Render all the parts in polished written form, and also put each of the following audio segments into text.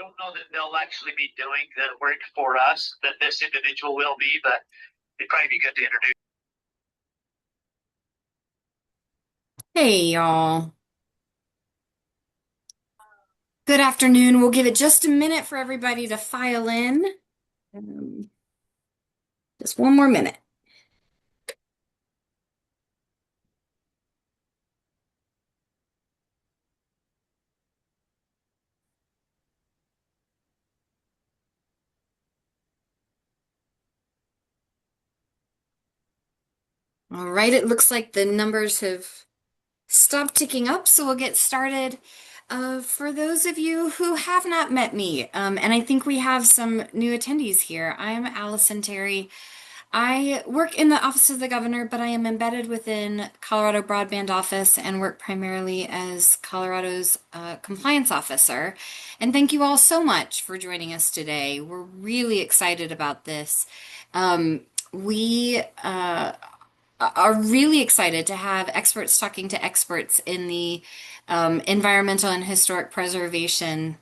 don't know that they'll actually be doing the work for us, that this individual will be, but it'd probably be good to introduce. Hey, y'all. Good afternoon. We'll give it just a minute for everybody to file in. Um, just one more minute. All right, it looks like the numbers have stopped ticking up, so we'll get started. For those of you who have not met me, and I think we have some new attendees here, I'm Allison Terry. I work in the Office of the Governor, but I am embedded within Colorado Broadband Office and work primarily as Colorado's compliance officer. And thank you all so much for joining us today. We're really excited about this. We are really excited to have experts talking to experts in the environmental and historic preservation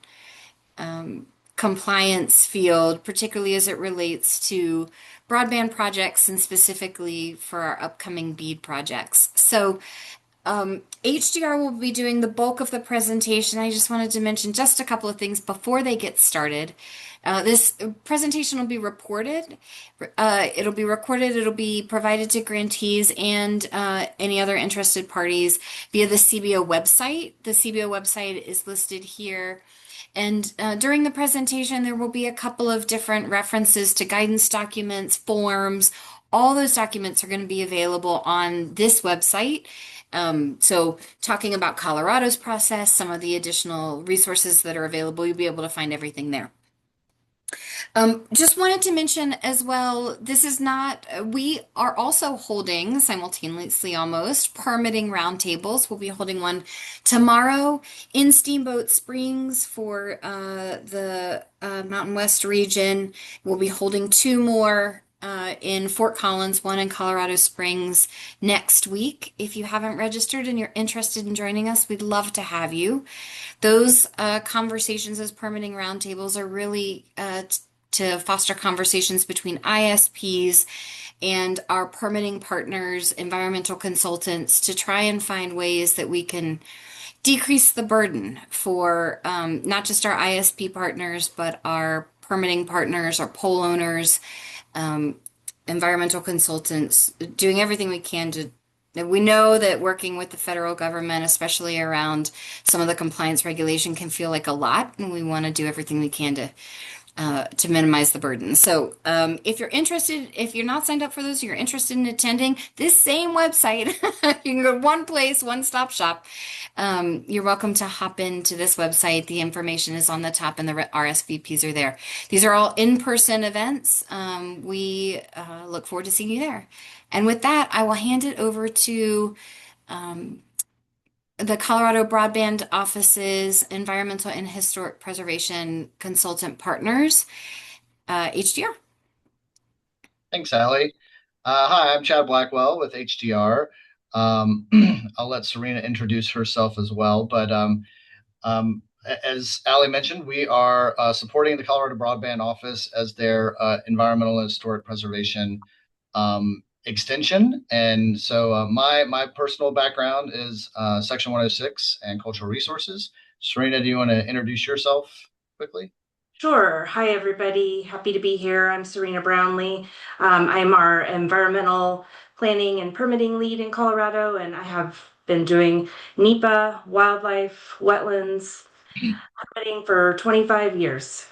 compliance field, particularly as it relates to broadband projects and specifically for our upcoming BEAD projects. So HDR will be doing the bulk of the presentation. I just wanted to mention just a couple of things before they get started. This presentation will be reported. It'll be recorded. It'll be provided to grantees and any other interested parties via the CBO website. The CBO website is listed here. And during the presentation, there will be a couple of different references to guidance documents, forms. All those documents are going to be available on this website. So talking about Colorado's process, some of the additional resources that are available, you'll be able to find everything there. Just wanted to mention as well, this is not, we are also holding simultaneously almost permitting roundtables. We'll be holding one tomorrow in Steamboat Springs for the Mountain West region. We'll be holding two more in Fort Collins, one in Colorado Springs next week. If you haven't registered and you're interested in joining us, we'd love to have you. Those conversations as permitting roundtables are really to foster conversations between ISPs and our permitting partners, environmental consultants, to try and find ways that we can decrease the burden for not just our ISP partners, but our permitting partners, our pole owners, environmental consultants, doing everything we can to. We know that working with the federal government, especially around some of the compliance regulation, can feel like a lot, and we want to do everything we can to minimize the burden. So if you're interested, if you're not signed up for those, you're interested in attending this same website, you can go to one place, one-stop shop. You're welcome to hop into this website. The information is on the top and the RSVPs are there. These are all in-person events. We look forward to seeing you there. And with that, I will hand it over to the Colorado Broadband Office's Environmental and Historic Preservation Consultant Partners, HDR. Thanks, Allie. Hi, I'm Chad Blackwell with HDR. I'll let Serena introduce herself as well. But as Allie mentioned, we are supporting the Colorado Broadband Office as their environmental and historic preservation extension. And so my personal background is Section 106 and cultural resources. Serena, do you want to introduce yourself quickly? Sure. Hi, everybody. Happy to be here. I'm Serena Brownlee. I'm our environmental planning and permitting lead in Colorado, and I have been doing NEPA, wildlife, wetlands, permitting for 25 years.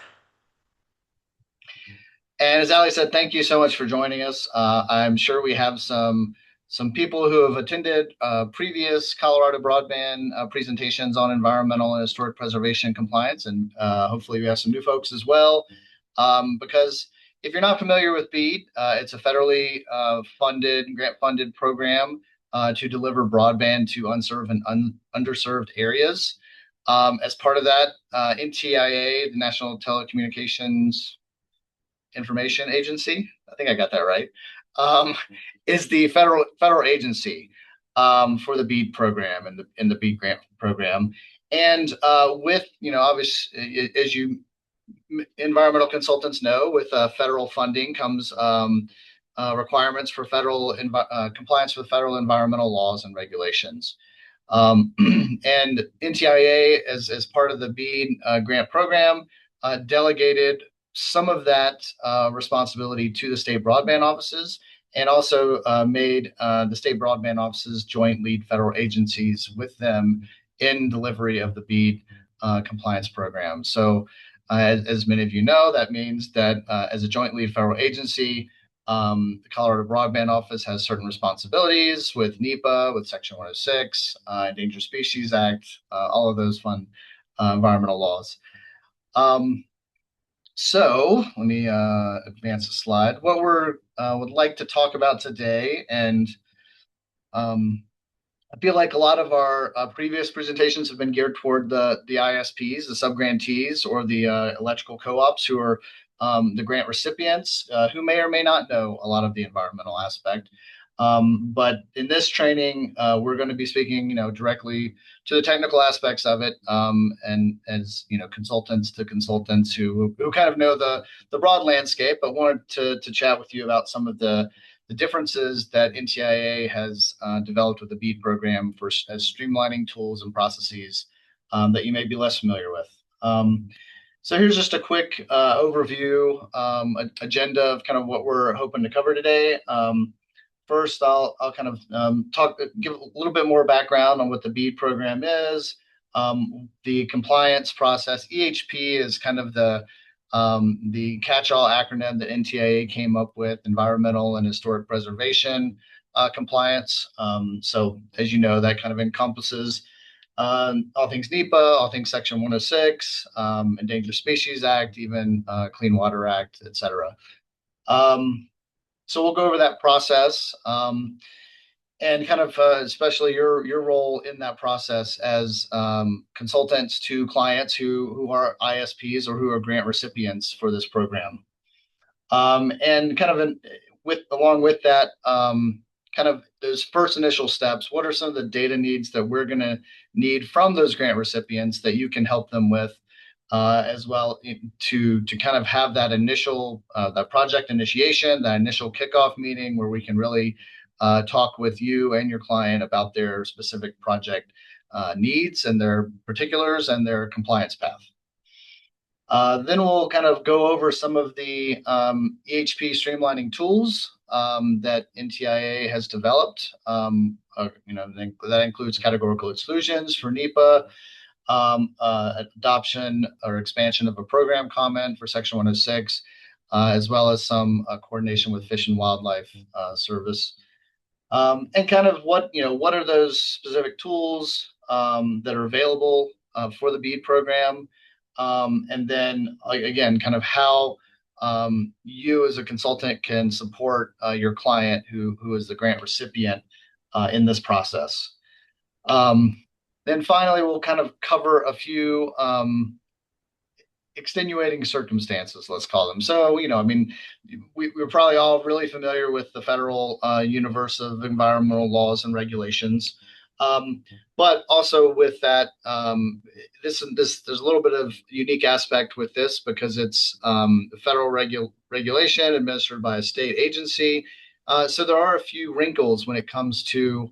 And as Ali said, thank you so much for joining us. I'm sure we have some people who have attended previous Colorado broadband presentations on environmental and historic preservation compliance, and hopefully we have some new folks as well. Because if you're not familiar with BEAD, it's a federally grant-funded program to deliver broadband to unserved and underserved areas. As part of that, NTIA, the National Telecommunications Information Agency, I think I got that right, is the federal agency for the BEAD program and the BEAD grant program. And with, obviously, as you environmental consultants know, with federal funding comes requirements for compliance with federal environmental laws and regulations. And NTIA, as part of the BEAD grant program, delegated some of that responsibility to the state broadband offices, and also made the state broadband offices joint lead federal agencies with them in delivery of the BEAD compliance program. So, as many of you know, that means that as a joint lead federal agency, the Colorado Broadband Office has certain responsibilities with NEPA, with Section 106, Endangered Species Act, all of those fun environmental laws. So let me advance the slide. What we would like to talk about today, and I feel like a lot of our previous presentations have been geared toward the ISPs, the subgrantees, or the electrical co-ops who are the grant recipients, who may or may not know a lot of the environmental aspect. But in this training, we're going to be speaking, directly to the technical aspects of it, and as consultants to consultants who kind of know the broad landscape, but wanted to chat with you about some of the differences that NTIA has developed with the BEAD program as streamlining tools and processes that you may be less familiar with. So here's just a quick overview agenda of kind of what we're hoping to cover today. First, I'll kind of give a little bit more background on what the BEAD program is, the compliance process. EHP is kind of the catch-all acronym that NTIA came up with: environmental and historic preservation compliance. So as you know, that kind of encompasses all things NEPA, all things Section 106, Endangered Species Act, even Clean Water Act, et cetera. So we'll go over that process, and kind of especially your role in that process as consultants to clients who are ISPs or who are grant recipients for this program. And kind of along with that, kind of those first initial steps, what are some of the data needs that we're going to need from those grant recipients that you can help them with, as well, to kind of have that initial that project initiation, that initial kickoff meeting where we can really talk with you and your client about their specific project needs and their particulars and their compliance path. Then we'll kind of go over some of the EHP streamlining tools that NTIA has developed. That includes categorical exclusions for NEPA, adoption or expansion of a program comment for Section 106, as well as some coordination with Fish and Wildlife Service. And kind of what are those specific tools that are available for the BEAD program, and then again, kind of how you as a consultant can support your client who is the grant recipient in this process. Then finally, we'll kind of cover a few extenuating circumstances, let's call them. So, I mean, we're probably all really familiar with the federal universe of environmental laws and regulations. But also with that, there's a little bit of unique aspect with this because it's federal regulation administered by a state agency. So there are a few wrinkles when it comes to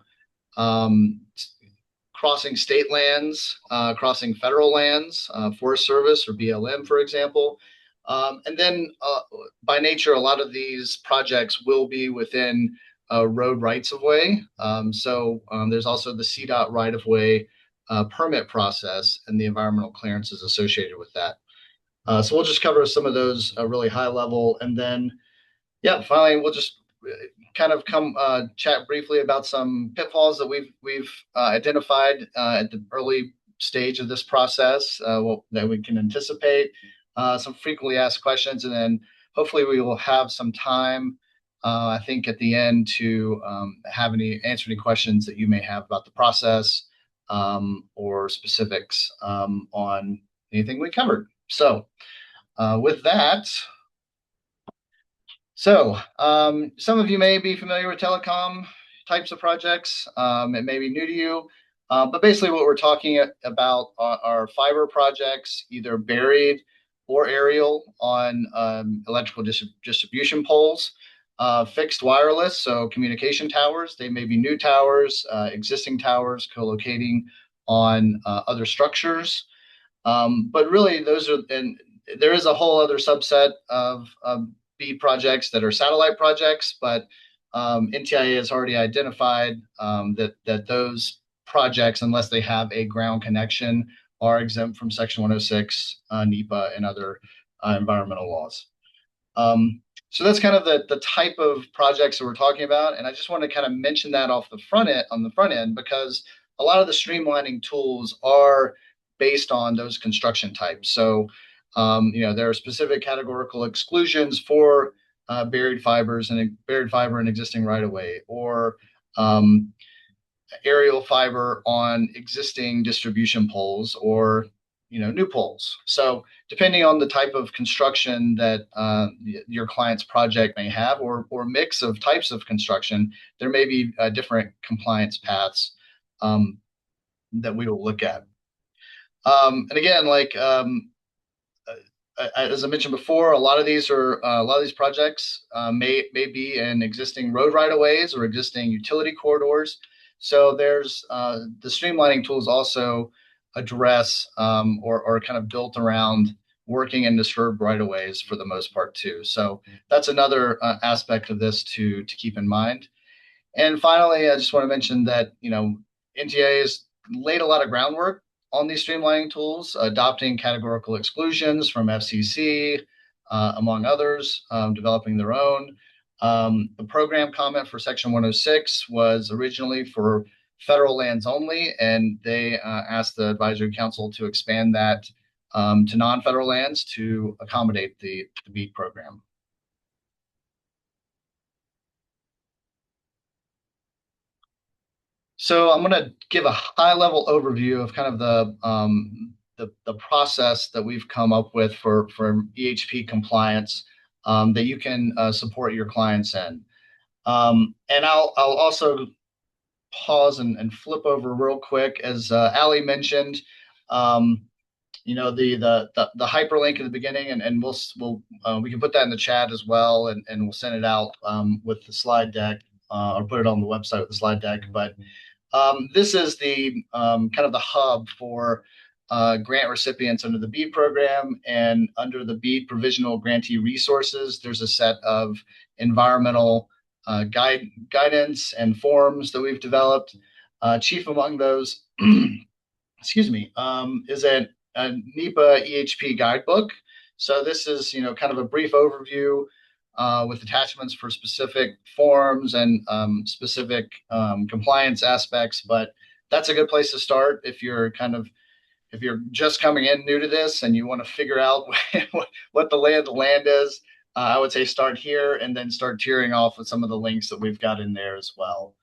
crossing state lands, crossing federal lands, Forest Service or BLM, for example. And then by nature, a lot of these projects will be within road rights of way. So there's also the CDOT right of way permit process and the environmental clearances associated with that. So we'll just cover some of those really high level. And then, finally, we'll just kind of chat briefly about some pitfalls that we've identified at the early stage of this process that we can anticipate, some frequently asked questions, and then hopefully we will have some time, I think, at the end to answer any questions that you may have about the process or specifics on anything we covered. So with that. So some of you may be familiar with telecom types of projects. It may be new to you, but basically what we're talking about are fiber projects, either buried or aerial on electrical distribution poles. Fixed wireless, so communication towers. They may be new towers, existing towers co-locating on other structures. But really, those are, and there is a whole other subset of BEAD projects that are satellite projects, but NTIA has already identified that those projects, unless they have a ground connection, are exempt from Section 106, NEPA, and other environmental laws. So that's kind of the type of projects that we're talking about, and I just want to kind of mention that off the front end on the front end because a lot of the streamlining tools are based on those construction types. So, there are specific categorical exclusions for buried fiber in existing right of way, or aerial fiber on existing distribution poles, or new poles. So depending on the type of construction that your client's project may have, or mix of types of construction, there may be different compliance paths that we will look at. And again, as I mentioned before, a lot of these projects may be in existing road right of ways or existing utility corridors. So there's the streamlining tools also address or kind of built around working in disturbed right of ways for the most part too. So that's another aspect of this to keep in mind. And finally, I just want to mention that NTA has laid a lot of groundwork on these streamlining tools, adopting categorical exclusions from FCC, among others, developing their own. The program comment for Section 106 was originally for federal lands only, and they asked the Advisory Council to expand that to non-federal lands to accommodate the BEAD program. So I'm going to give a high-level overview of kind of the process that we've come up with for EHP compliance that you can support your clients in. And I'll also pause and flip over real quick, as Ali mentioned. The hyperlink at the beginning, and we can put that in the chat as well, and we'll send it out with the slide deck, or put it on the website with the slide deck. But this is the kind of the hub for grant recipients under the BEAD program, and under the BEAD provisional grantee resources, there's a set of environmental guidance and forms that we've developed. Chief among those, excuse me, is a NEPA EHP guidebook. So this is kind of a brief overview with attachments for specific forms and specific compliance aspects. But that's a good place to start if you're just coming in new to this and you want to figure out what the lay of the land is. I would say start here and then start tearing off with some of the links that we've got in there as well.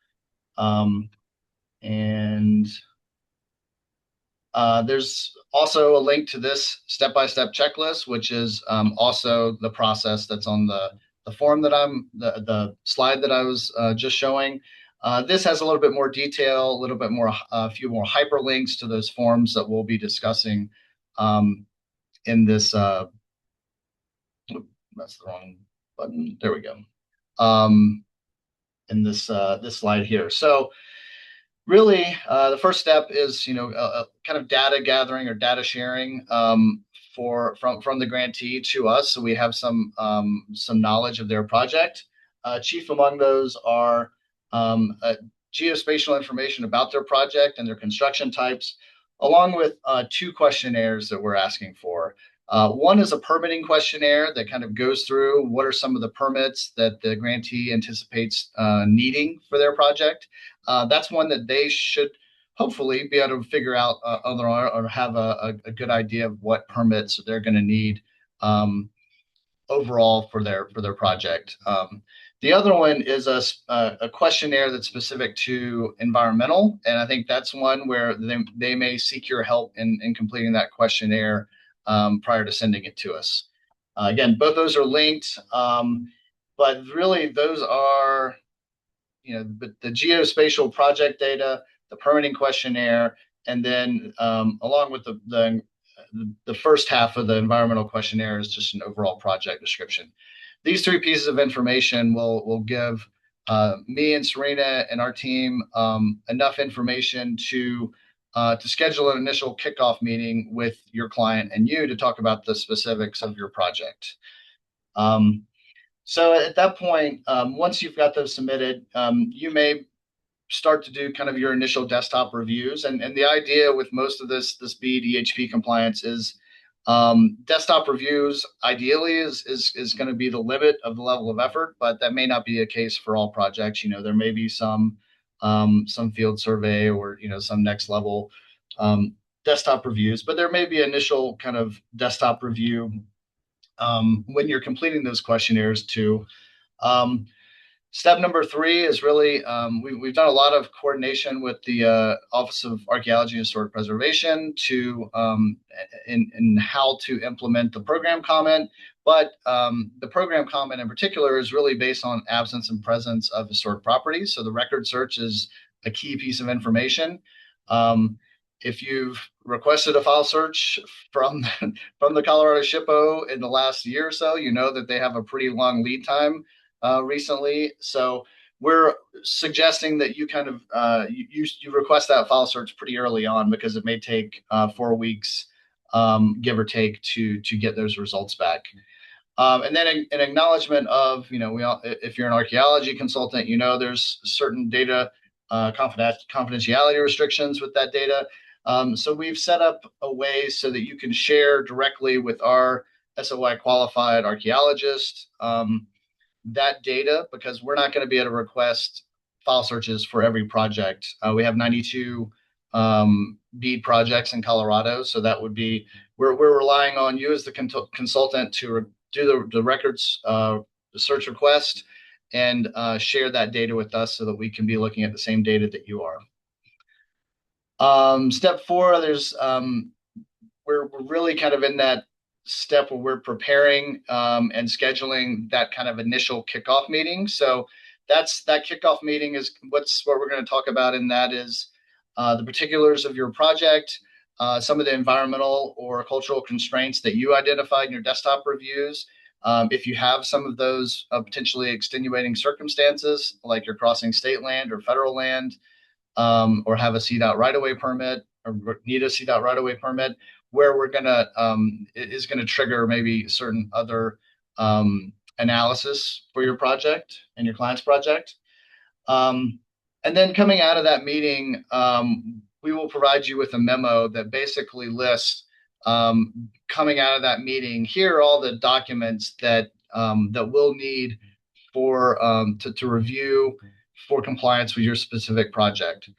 There's also a link to this step-by-step checklist, which is also the process that's on the form that the slide that I was just showing. This has a little bit more detail, a few more hyperlinks to those forms that we'll be discussing in this. That's the wrong button. There we go. In this slide here. So really, the first step is kind of data gathering or data sharing from the grantee to us, so we have some knowledge of their project. Chief among those are geospatial information about their project and their construction types, along with two questionnaires that we're asking for. One is a permitting questionnaire that kind of goes through what are some of the permits that the grantee anticipates needing for their project. That's one that they should hopefully be able to figure out or have a good idea of what permits they're going to need overall for their project. The other one is a questionnaire that's specific to environmental, and I think that's one where they may seek your help in completing that questionnaire prior to sending it to us. Again, both those are linked, but really those are the geospatial project data, the permitting questionnaire, and then along with the the first half of the environmental questionnaire is just an overall project description. These three pieces of information will give me and Serena and our team enough information to schedule an initial kickoff meeting with your client and you to talk about the specifics of your project. So at that point, once you've got those submitted, you may start to do kind of your initial desktop reviews. And the idea with most of this BEAD EHP compliance is desktop reviews ideally is going to be the limit of the level of effort, but that may not be a case for all projects. There may be some field survey or some next level desktop reviews, but there may be initial kind of desktop review when you're completing those questionnaires too. Step number 3 is really we've done a lot of coordination with the Office of Archaeology and Historic Preservation to in how to implement the program comment. But the program comment in particular is really based on absence and presence of historic properties. So the record search is a key piece of information. If you've requested a file search from the Colorado SHPO in the last year or so, you know that they have a pretty long lead time recently. So we're suggesting that you kind of you request that file search pretty early on, because it may take 4 weeks, give or take, to get those results back. And then an acknowledgement of, if you're an archaeology consultant, there's certain data confidentiality restrictions with that data. So we've set up a way so that you can share directly with our SOI qualified archaeologist that data, because we're not going to be able to request file searches for every project. We have 92 BEAD projects in Colorado, so that would be we're relying on you as the consultant to do the records, the search request, and share that data with us so that we can be looking at the same data that you are. Step 4, we're really kind of in that step where we're preparing and scheduling that kind of initial kickoff meeting. So that kickoff meeting is what we're going to talk about, and that is the particulars of your project, some of the environmental or cultural constraints that you identified in your desktop reviews. If you have some of those potentially extenuating circumstances, like you're crossing state land or federal land, or have a CDOT right-of-way permit, or need a CDOT right-of-way permit, where we're gonna it is gonna trigger maybe certain other analysis for your project and your client's project. And then coming out of that meeting, we will provide you with a memo that basically lists, coming out of that meeting, here are all the documents that we'll need for to review for compliance with your specific project.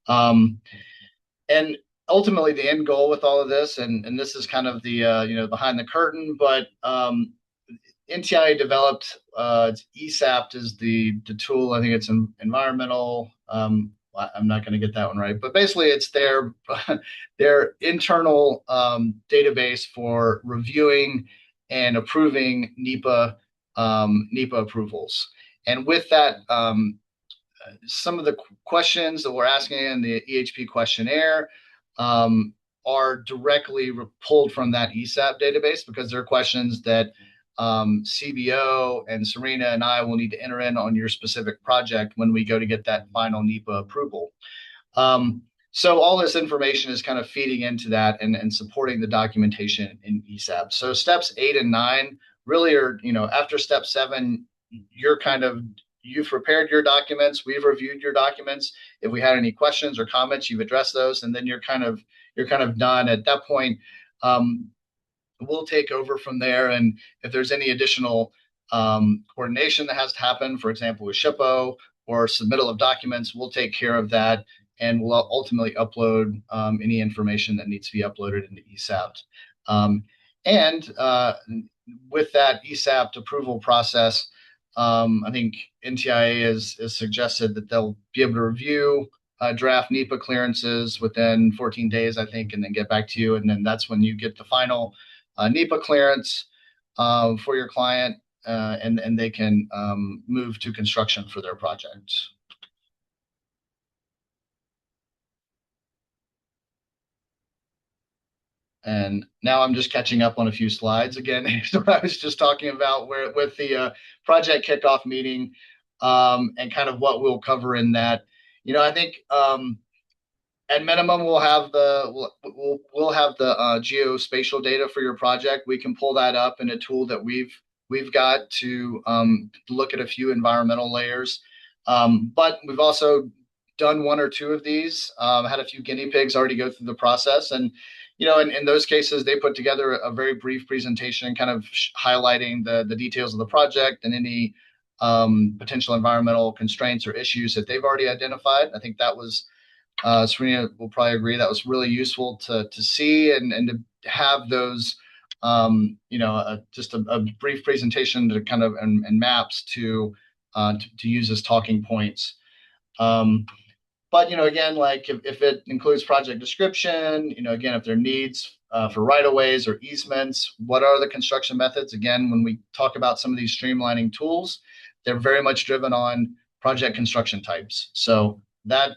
And ultimately, the end goal with all of this, and this is kind of the behind the curtain, but NTIA developed ESAPT is the tool. I think it's an environmental. I'm not going to get that one right, but basically, it's their internal database for reviewing and approving NEPA approvals. And with that, some of the questions that we're asking in the EHP questionnaire are directly pulled from that ESAP database, because they're questions that CBO and Serena and I will need to enter in on your specific project when we go to get that final NEPA approval. So all this information is kind of feeding into that and supporting the documentation in ESAP. So steps 8 and 9 really are, after step 7, you've prepared your documents, we've reviewed your documents. If we had any questions or comments, you've addressed those, and then you're kind of done. At that point, we'll take over from there. And if there's any additional coordination that has to happen, for example, with SHPO or submittal of documents, we'll take care of that, and we'll ultimately upload any information that needs to be uploaded into ESAPT. And with that ESAPT approval process, I think NTIA has suggested that they'll be able to review draft NEPA clearances within 14 days, I think, and then get back to you. And then that's when you get the final NEPA clearance for your client, and they can move to construction for their projects. And now I'm just catching up on a few slides again. What I was just talking about where with the project kickoff meeting, and kind of what we'll cover in that. I think at minimum we'll have the geospatial data for your project. We can pull that up in a tool that we've got to look at a few environmental layers. But we've also done one or two of these, had a few guinea pigs already go through the process. And, in those cases, they put together a very brief presentation kind of highlighting the details of the project and any potential environmental constraints or issues that they've already identified. I think that was, Serena will probably agree, that was really useful to see and to have those, just a brief presentation to kind of and maps to use as talking points. But again, like if it includes project description, again, if there are needs for right-of-ways or easements, what are the construction methods? Again, when we talk about some of these streamlining tools, they're very much driven on project construction types. So that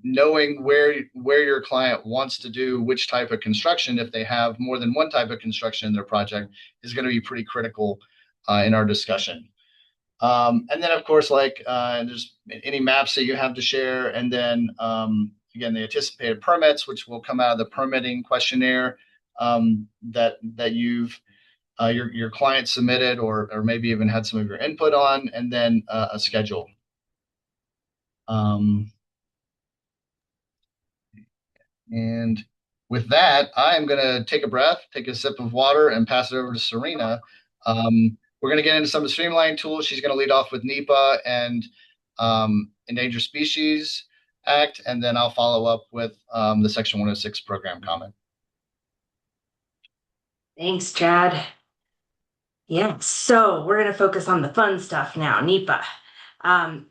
knowing where your client wants to do which type of construction, if they have more than one type of construction in their project, is going to be pretty critical in our discussion. And then, of course, like there's any maps that you have to share. And then, again, the anticipated permits, which will come out of the permitting questionnaire that your client submitted or maybe even had some of your input on, and then a schedule. And with that, I am going to take a breath, take a sip of water, and pass it over to Serena. We're going to get into some of the streamlining tools. She's going to lead off with NEPA and Endangered Species Act, and then I'll follow up with the Section 106 program comment. Thanks, Chad. Yeah, so we're going to focus on the fun stuff now, NEPA. And,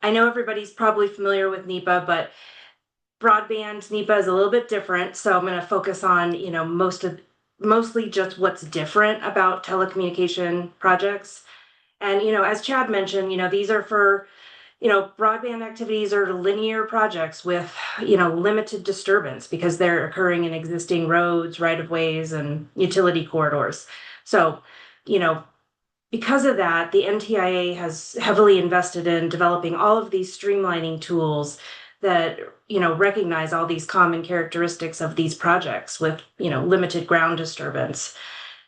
I know everybody's probably familiar with NEPA, but broadband NEPA is a little bit different. So I'm going to focus on, mostly just what's different about telecommunication projects. And, as Chad mentioned, these are for, broadband activities are linear projects with, limited disturbance because they're occurring in existing roads, right-of-ways, and utility corridors. So, because of that, the NTIA has heavily invested in developing all of these streamlining tools that recognize all these common characteristics of these projects with limited ground disturbance.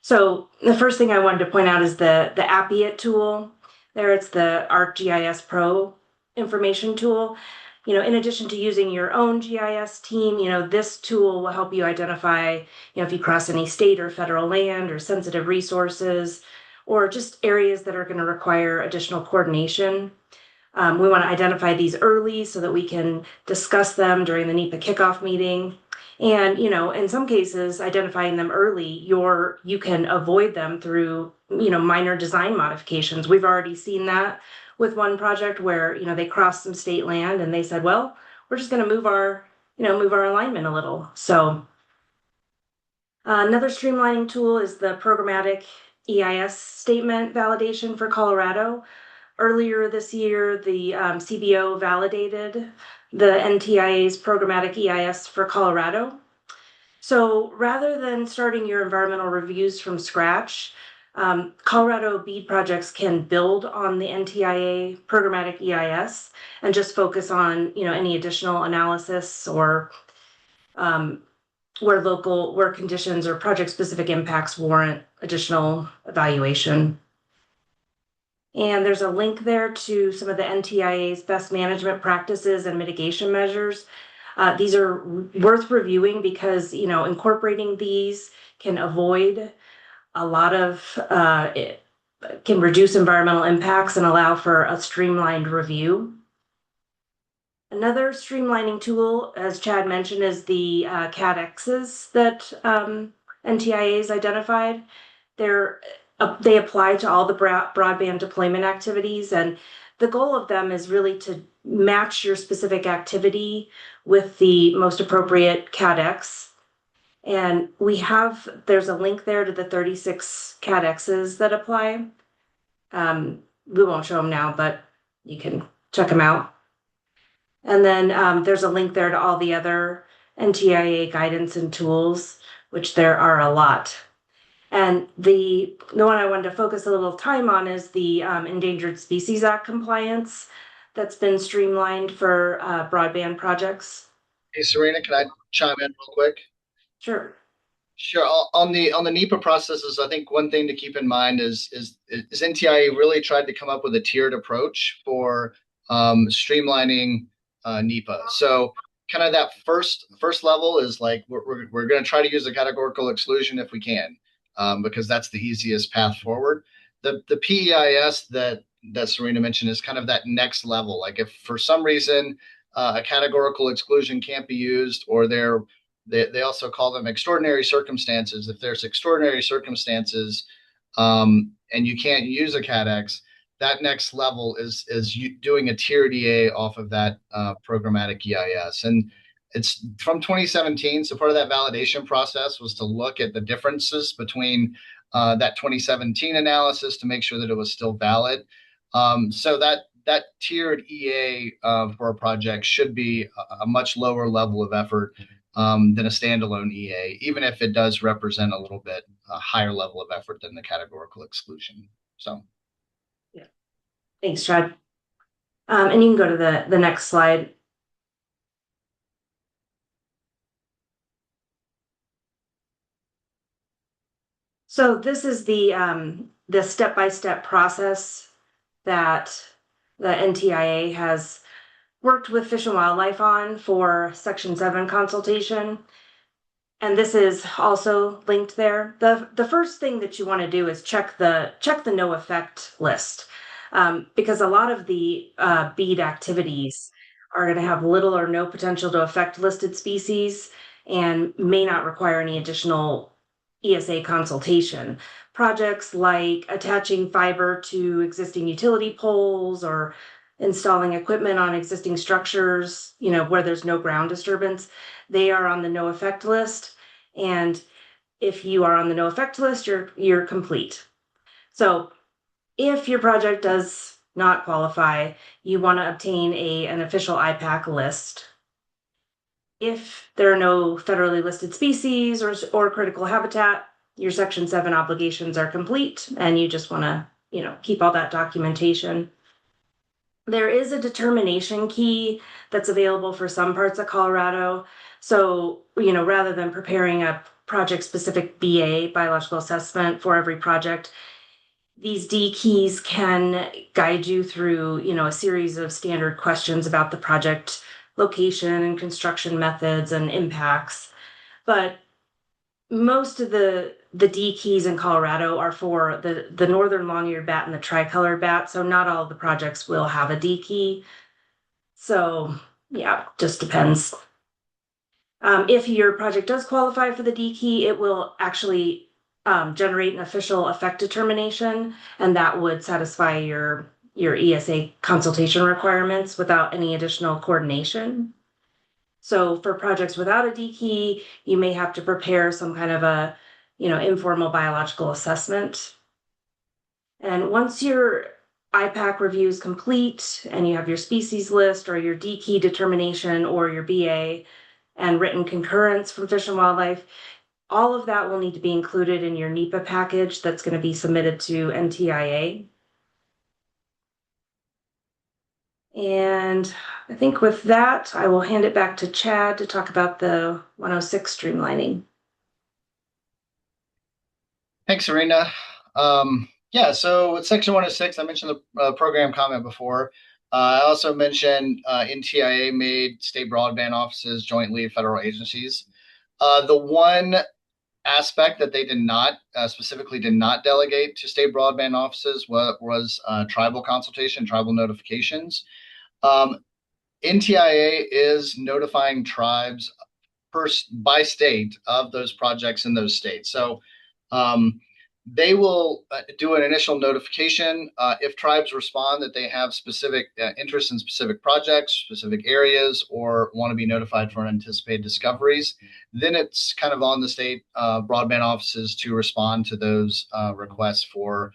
So the first thing I wanted to point out is the Appiate tool. There, it's the ArcGIS Pro information tool. In addition to using your own GIS team, this tool will help you identify, if you cross any state or federal land or sensitive resources, or just areas that are going to require additional coordination. We want to identify these early so that we can discuss them during the NEPA kickoff meeting. And, in some cases, identifying them early, you can avoid them through, minor design modifications. We've already seen that with one project where, they crossed some state land and they said, well, we're just going to move our alignment a little. So another streamlining tool is the programmatic EIS statement validation for Colorado. Earlier this year, the CBO validated the NTIA's programmatic EIS for Colorado. So rather than starting your environmental reviews from scratch, Colorado BEAD projects can build on the NTIA programmatic EIS and just focus on any additional analysis or where conditions or project specific impacts warrant additional evaluation. And there's a link there to some of the NTIA's best management practices and mitigation measures. These are worth reviewing because, incorporating these can avoid a lot of, it can reduce environmental impacts and allow for a streamlined review. Another streamlining tool, as Chad mentioned, is the CADXs that NTIA's identified. They apply to all the broadband deployment activities, and the goal of them is really to match your specific activity with the most appropriate CADX. And there's a link there to the 36 CADXs that apply. We won't show them now, but you can check them out. And then there's a link there to all the other NTIA guidance and tools, which there are a lot. And the one I wanted to focus a little time on is the Endangered Species Act compliance that's been streamlined for broadband projects. Hey, Serena, can I chime in real quick? Sure. Sure. On the NEPA processes, I think one thing to keep in mind is NTIA really tried to come up with a tiered approach for streamlining NEPA. So kind of that first level is like we're going to try to use a categorical exclusion if we can, because that's the easiest path forward. The PEIS that Serena mentioned is kind of that next level. Like if for some reason a categorical exclusion can't be used, or they also call them extraordinary circumstances. If there's extraordinary circumstances and you can't use a CADX, that next level is you doing a tiered EA off of that programmatic EIS. And it's from 2017. So part of that validation process was to look at the differences between that 2017 analysis to make sure that it was still valid. So that tiered EA for a project should be a much lower level of effort than a standalone EA, even if it does represent a little bit a higher level of effort than the categorical exclusion. So, yeah, thanks, Chad. And you can go to the next slide. So this is the step-by-step process that the NTIA has worked with Fish and Wildlife on for Section 7 consultation. And this is also linked there. The first thing that you want to do is check the no effect list, because a lot of the BEAD activities are going to have little or no potential to affect listed species and may not require any additional ESA consultation. Projects like attaching fiber to existing utility poles or installing equipment on existing structures, where there's no ground disturbance, they are on the no effect list. And if you are on the no effect list, you're complete. So if your project does not qualify, you want to obtain an official IPAC list. If there are no federally listed species or critical habitat, your Section 7 obligations are complete, and you just want to, keep all that documentation. There is a determination key that's available for some parts of Colorado. So, rather than preparing a project-specific BA, biological assessment, for every project, these D keys can guide you through, a series of standard questions about the project location and construction methods and impacts. But most of the D keys in Colorado are for the northern long-eared bat and the tricolored bat, so not all of the projects will have a D key. So yeah, just depends. If your project does qualify for the D key, it will actually generate an official effect determination, and that would satisfy your ESA consultation requirements without any additional coordination. So for projects without a D key, you may have to prepare some kind of a, informal biological assessment. And once your IPAC review is complete and you have your species list or your D key determination or your BA and written concurrence from Fish and Wildlife, all of that will need to be included in your NEPA package that's going to be submitted to NTIA. And I think with that, I will hand it back to Chad to talk about the 106 streamlining. Thanks, Serena. Yeah, so with Section 106, I mentioned the program comment before. I also mentioned NTIA made state broadband offices jointly federal agencies. The one aspect that they specifically did not delegate to state broadband offices was tribal consultation, tribal notifications. NTIA is notifying tribes by state of those projects in those states. So they will do an initial notification. If tribes respond that they have specific interest in specific projects, specific areas, or want to be notified for anticipated discoveries, then it's kind of on the state broadband offices to respond to those requests for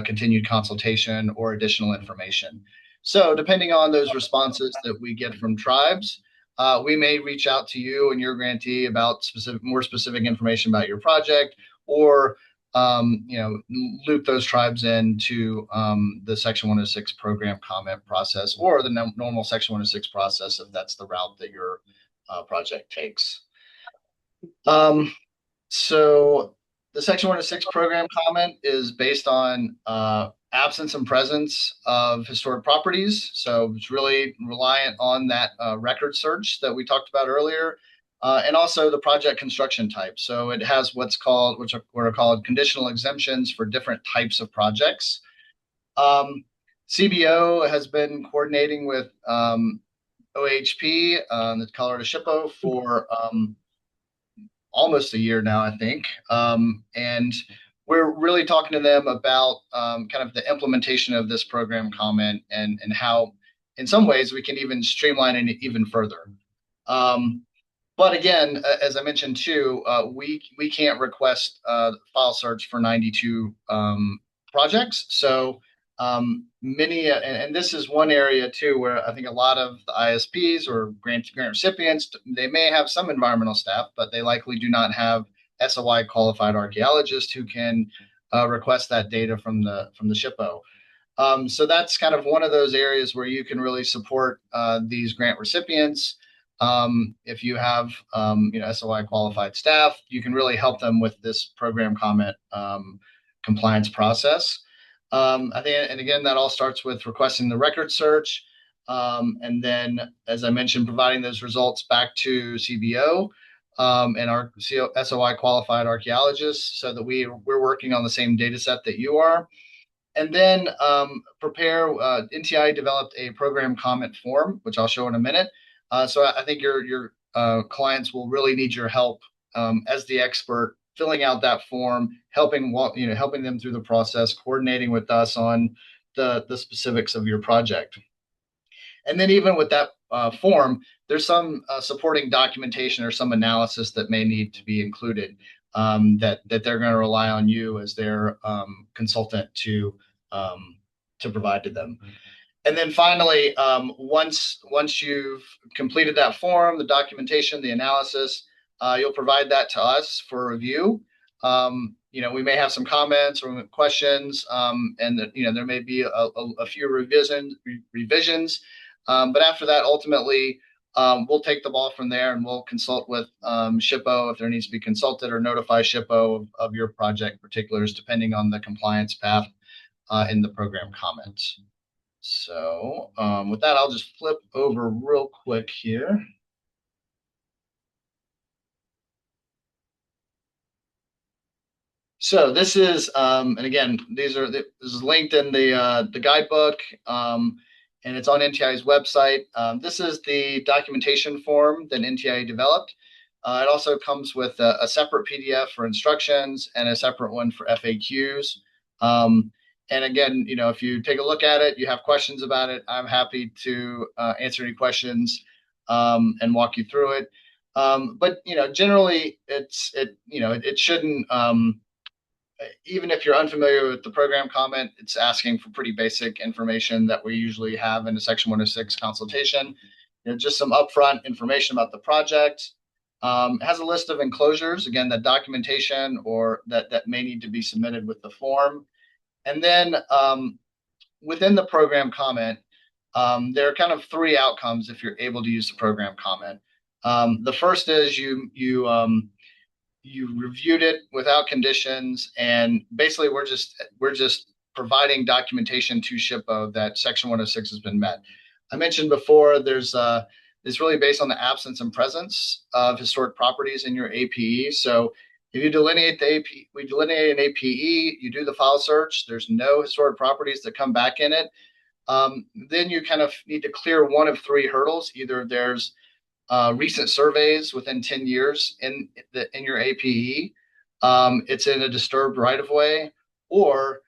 continued consultation or additional information. So depending on those responses that we get from tribes, we may reach out to you and your grantee about more specific information about your project, or loop those tribes into the Section 106 program comment process, or the normal Section 106 process if that's the route that your project takes. So the Section 106 program comment is based on absence and presence of historic properties. So it's really reliant on that record search that we talked about earlier, and also the project construction type. So it has which are called conditional exemptions for different types of projects. CBO has been coordinating with OHP, the Colorado SHPO, for almost a year now, I think. And we're really talking to them about kind of the implementation of this program comment and how, in some ways, we can even streamline it even further. But again, as I mentioned too, we can't request file search for 92 projects. So many, and this is one area too where I think a lot of the ISPs or grant recipients, they may have some environmental staff, but they likely do not have SOI qualified archaeologists who can request that data from the SHPO. So that's kind of one of those areas where you can really support these grant recipients. If you have SOI qualified staff, you can really help them with this program comment compliance process. I think, and again, that all starts with requesting the record search, and then, as I mentioned, providing those results back to CBO and our SOI qualified archaeologists, so that we're working on the same data set that you are. And then NTI developed a program comment form, which I'll show in a minute. So I think your clients will really need your help as the expert, filling out that form, helping them through the process, coordinating with us on the specifics of your project. And then even with that form, there's some supporting documentation or some analysis that may need to be included that they're going to rely on you as their consultant to provide to them. And then finally, once you've completed that form, the documentation, the analysis, you'll provide that to us for review. We may have some comments or questions, and there may be a few revisions. But after that, ultimately, we'll take the ball from there, and we'll consult with SHPO if there needs to be consulted, or notify SHPO of your project particulars, depending on the compliance path in the program comments. So with that, I'll just flip over real quick here. So this is, and again, this is linked in the guidebook, and it's on NTI's website. This is the documentation form that NTI developed. It also comes with a separate PDF for instructions and a separate one for FAQs. And again, if you take a look at it, you have questions about it, I'm happy to answer any questions and walk you through it. But generally, it shouldn't. Even if you're unfamiliar with the program comment, it's asking for pretty basic information that we usually have in a Section 106 consultation. Just some upfront information about the project. It has a list of enclosures, again, that documentation or that may need to be submitted with the form. And then within the program comment, there are kind of three outcomes if you're able to use the program comment. The first is you reviewed it without conditions, and basically we're just providing documentation to SHPO that Section 106 has been met. I mentioned before it's really based on the absence and presence of historic properties in your APE. So if you delineate we delineate an APE, you do the file search, there's no historic properties that come back in it, then you kind of need to clear one of three hurdles. Either there's recent surveys within 10 years in your APE, it's in a disturbed right-of-way, or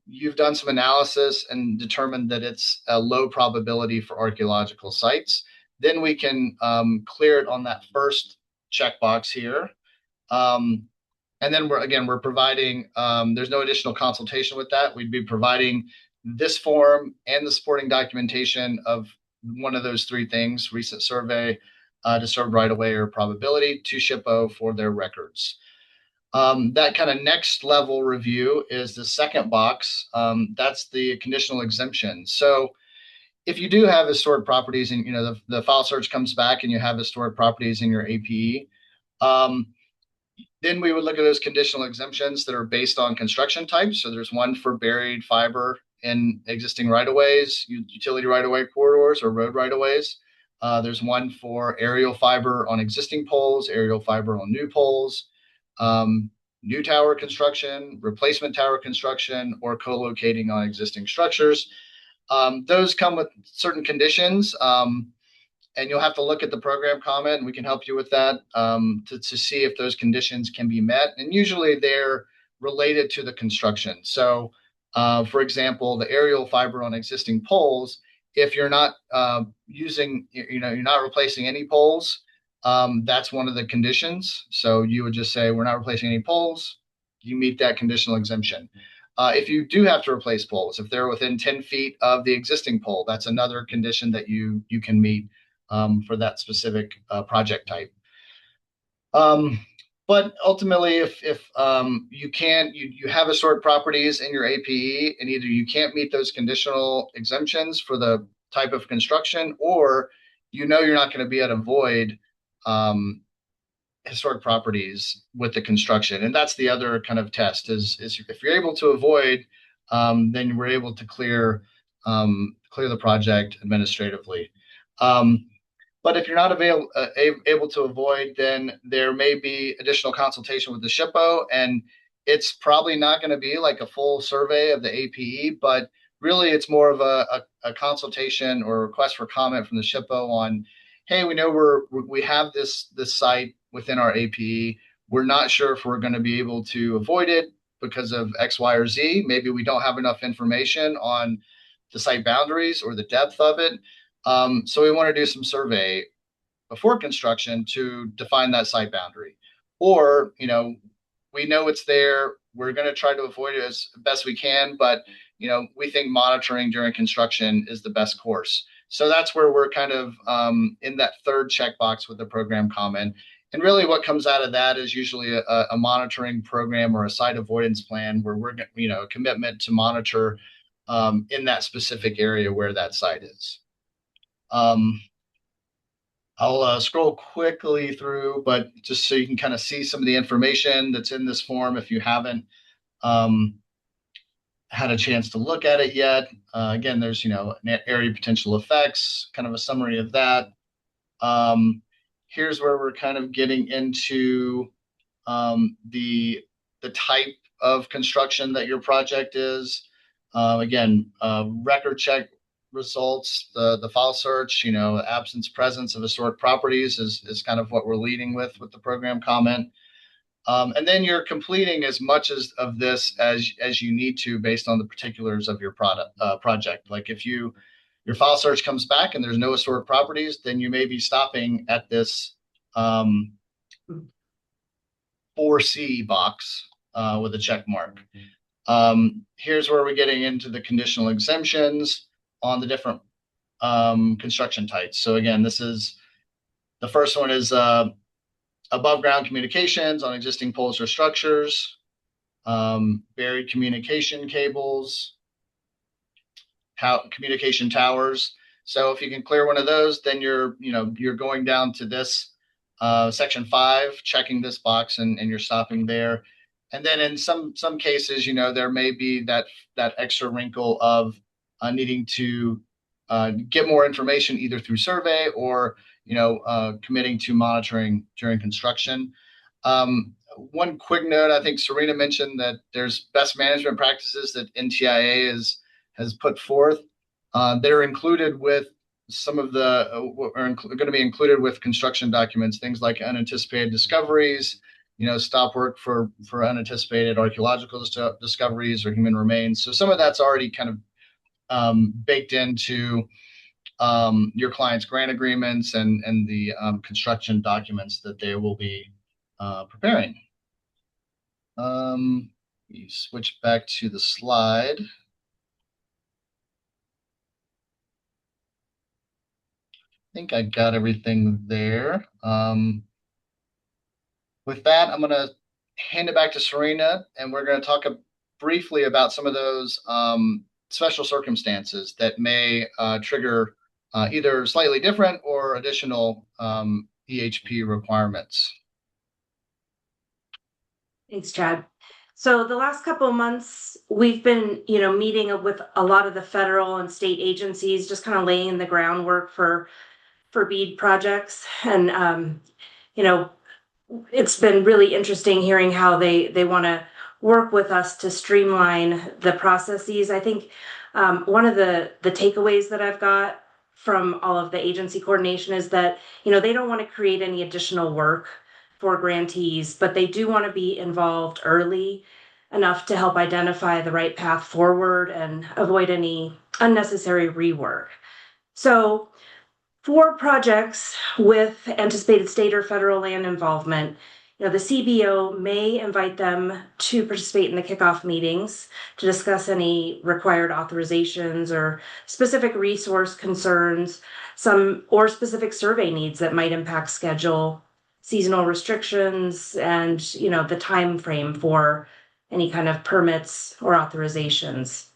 you've done some analysis and determined that it's a low probability for archaeological sites. Then we can clear it on that first checkbox here. And then we're providing, there's no additional consultation with that. We'd be providing this form and the supporting documentation of one of those three things: recent survey, disturbed right of way, or probability to SHPO for their records. That kind of next level review is the second box. That's the conditional exemption. So if you do have historic properties and the file search comes back and you have historic properties in your APE, then we would look at those conditional exemptions that are based on construction types. So there's one for buried fiber in existing right-of-ways, utility right-of-way corridors, or road right-of-ways. There's one for aerial fiber on existing poles, aerial fiber on new poles, new tower construction, replacement tower construction, or co-locating on existing structures. Those come with certain conditions, and you'll have to look at the program comment, and we can help you with that to see if those conditions can be met. And usually they're related to the construction. So, for example, the aerial fiber on existing poles, if you're not you're not replacing any poles, that's one of the conditions. So you would just say, we're not replacing any poles. You meet that conditional exemption. If you do have to replace poles, if they're within 10 feet of the existing pole, that's another condition that you can meet for that specific project type. But ultimately, if you have historic properties in your APE, and either you can't meet those conditional exemptions for the type of construction, or you're not going to be able to avoid historic properties with the construction. And that's the other kind of test is if you're able to avoid, then we're able to clear the project administratively. But if you're not able to avoid, then there may be additional consultation with the SHPO, and it's probably not going to be like a full survey of the APE, but really it's more of a consultation or request for comment from the SHPO on, hey, we know we have this site within our APE. We're not sure if we're going to be able to avoid it because of X, Y, or Z. Maybe we don't have enough information on the site boundaries or the depth of it. So we want to do some survey before construction to define that site boundary. Or, we know it's there. We're going to try to avoid it as best we can, but, we think monitoring during construction is the best course. So that's where we're kind of in that third checkbox with the program comment. And really what comes out of that is usually a monitoring program or a site avoidance plan where we're, a commitment to monitor in that specific area where that site is. I'll scroll quickly through, but just so you can kind of see some of the information that's in this form if you haven't had a chance to look at it yet. Again, there's, area potential effects, kind of a summary of that. Here's where we're kind of getting into the type of construction that your project is. Again, record check results, the file search, absence, presence of historic properties is kind of what we're leading with the program comment. And then you're completing as much of this as you need to based on the particulars of your project. Like if your file search comes back and there's no historic properties, then you may be stopping at this 4C box with a check mark. Here's where we're getting into the conditional exemptions on the different construction types. So again, the first one is above ground communications on existing poles or structures, buried communication cables, communication towers. So if you can clear one of those, then you're going down to this section 5, checking this box, and you're stopping there. And then in some cases, there may be that extra wrinkle of needing to get more information either through survey or committing to monitoring during construction. One quick note: I think Serena mentioned that there's best management practices that NTIA has put forth. They're included with some of are going to be included with construction documents, things like unanticipated discoveries, stop work for unanticipated archaeological discoveries or human remains. So some of that's already kind of baked into your client's grant agreements and the construction documents that they will be preparing. You switch back to the slide. think I got everything there. With that, I'm going to hand it back to Serena, and we're going to talk briefly about some of those special circumstances that may trigger either slightly different or additional EHP requirements. Thanks, Chad. So the last couple of months, we've been, meeting with a lot of the federal and state agencies, just kind of laying the groundwork for BEAD projects. And it's been really interesting hearing how they want to work with us to streamline the processes. I think one of the takeaways that I've got from all of the agency coordination is that, they don't want to create any additional work for grantees, but they do want to be involved early enough to help identify the right path forward and avoid any unnecessary rework. So for projects with anticipated state or federal land involvement, the CBO may invite them to participate in the kickoff meetings to discuss any required authorizations or specific resource concerns, or specific survey needs that might impact schedule, seasonal restrictions, and the time frame for any kind of permits or authorizations.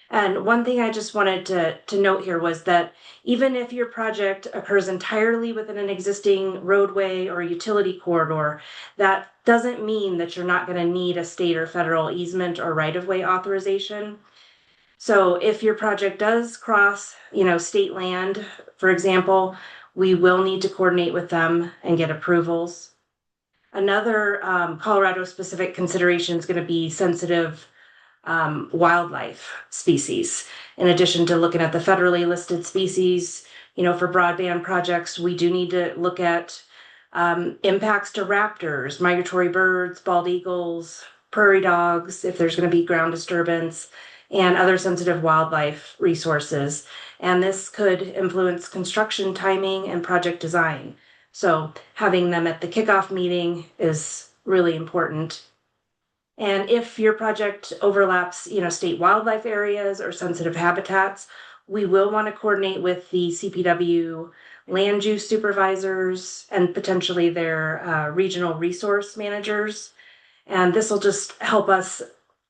And one thing I just wanted to note here was that even if your project occurs entirely within an existing roadway or utility corridor, that doesn't mean that you're not going to need a state or federal easement or right-of-way authorization. So if your project does cross, state land, for example, we will need to coordinate with them and get approvals. Another Colorado-specific consideration is going to be sensitive wildlife species. In addition to looking at the federally listed species, for broadband projects, we do need to look at impacts to raptors, migratory birds, bald eagles, prairie dogs, if there's going to be ground disturbance, and other sensitive wildlife resources. And this could influence construction timing and project design. So having them at the kickoff meeting is really important. And if your project overlaps, state wildlife areas or sensitive habitats, we will want to coordinate with the CPW land use supervisors and potentially their regional resource managers. And this will just help us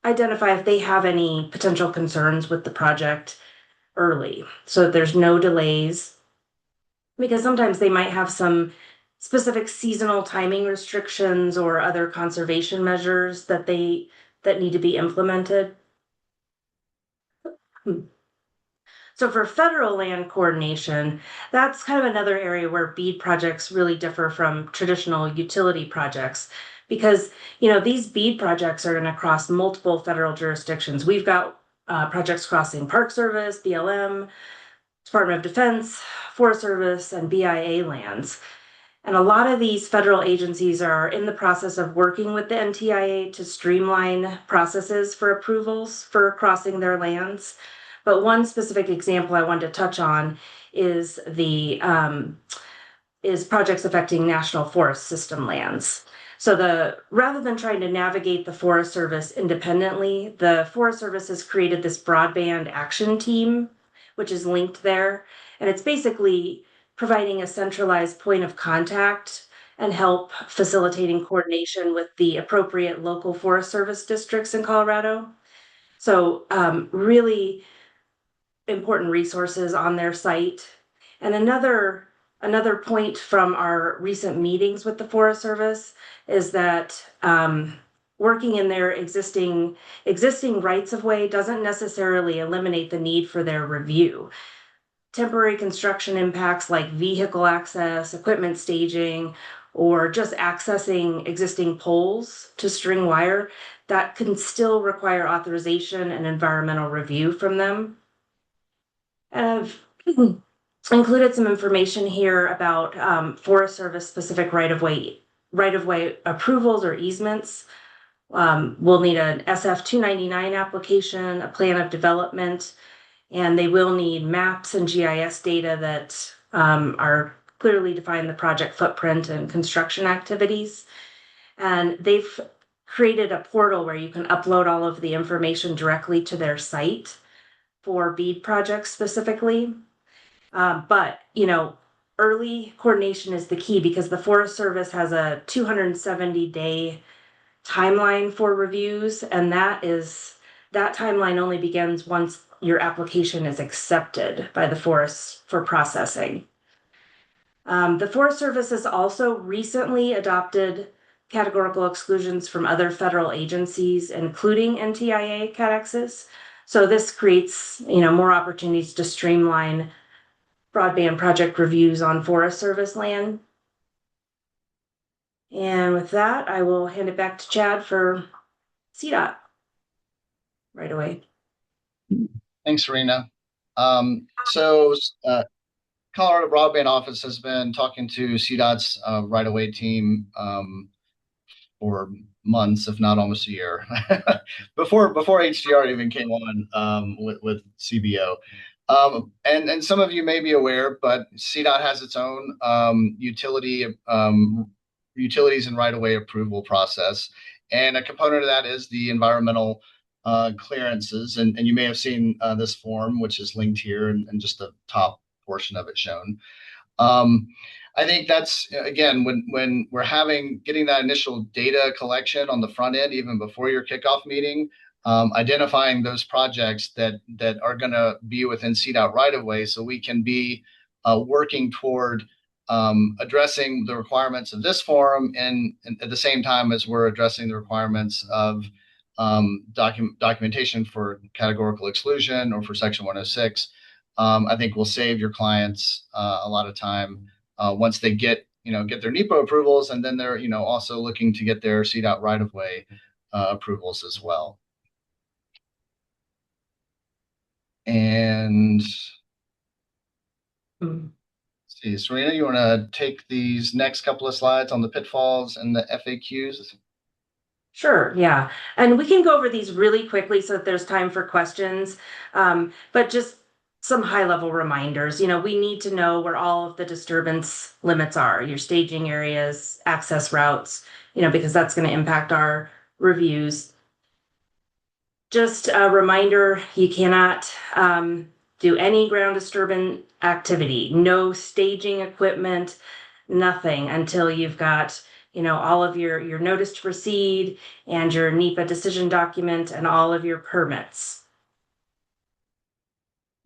identify if they have any potential concerns with the project early, so that there's no delays, because sometimes they might have some specific seasonal timing restrictions or other conservation measures that need to be implemented. So for federal land coordination, that's kind of another area where BEAD projects really differ from traditional utility projects, because these BEAD projects are going to cross multiple federal jurisdictions. We've got projects crossing Park Service, BLM, Department of Defense, Forest Service, and BIA lands. And a lot of these federal agencies are in the process of working with the NTIA to streamline processes for approvals for crossing their lands. But one specific example I wanted to touch on is projects affecting National Forest System lands. So rather than trying to navigate the Forest Service independently, the Forest Service has created this broadband action team, which is linked there. And it's basically providing a centralized point of contact and help facilitating coordination with the appropriate local Forest Service districts in Colorado. So really important resources on their site. And another point from our recent meetings with the Forest Service is that working in their existing rights of way doesn't necessarily eliminate the need for their review. Temporary construction impacts like vehicle access, equipment staging, or just accessing existing poles to string wire, that can still require authorization and environmental review from them. And I've included some information here about Forest Service specific right-of-way approvals or easements. We'll need an SF 299 application, a plan of development, and they will need maps and GIS data that are clearly define the project footprint and construction activities. And they've created a portal where you can upload all of the information directly to their site for BEAD projects specifically. But, early coordination is the key because the Forest Service has a 270-day timeline for reviews, and that timeline only begins once your application is accepted by the forest for processing. The Forest Service has also recently adopted categorical exclusions from other federal agencies, including NTIA CADXs. So this creates, more opportunities to streamline broadband project reviews on Forest Service land. And with that, I will hand it back to Chad for CDOT right away. Thanks, Serena. So Colorado Broadband Office has been talking to CDOT's right-of-way team for months, if not almost a year, before HDR even came on with CBO. And some of you may be aware, but CDOT has its own utilities and right-of-way approval process, and a component of that is the environmental clearances. And you may have seen this form, which is linked here, and just the top portion of it shown. I think that's, again, when we're getting that initial data collection on the front end, even before your kickoff meeting, identifying those projects that are going to be within CDOT right of way, so we can be working toward addressing the requirements of this forum, and at the same time as we're addressing the requirements of documentation for categorical exclusion or for Section 106. I think will save your clients a lot of time once they get their NEPA approvals, and then they're also looking to get their CDOT right of way approvals as well. And see, Serena, you want to take these next couple of slides on the pitfalls and the FAQs? Sure, yeah. And we can go over these really quickly so that there's time for questions. But just some high-level reminders. We need to know where all of the disturbance limits are, your staging areas, access routes, because that's going to impact our reviews. Just a reminder, you cannot do any ground disturbance activity, no staging equipment, nothing until you've got all of your notice to proceed and your NEPA decision document and all of your permits.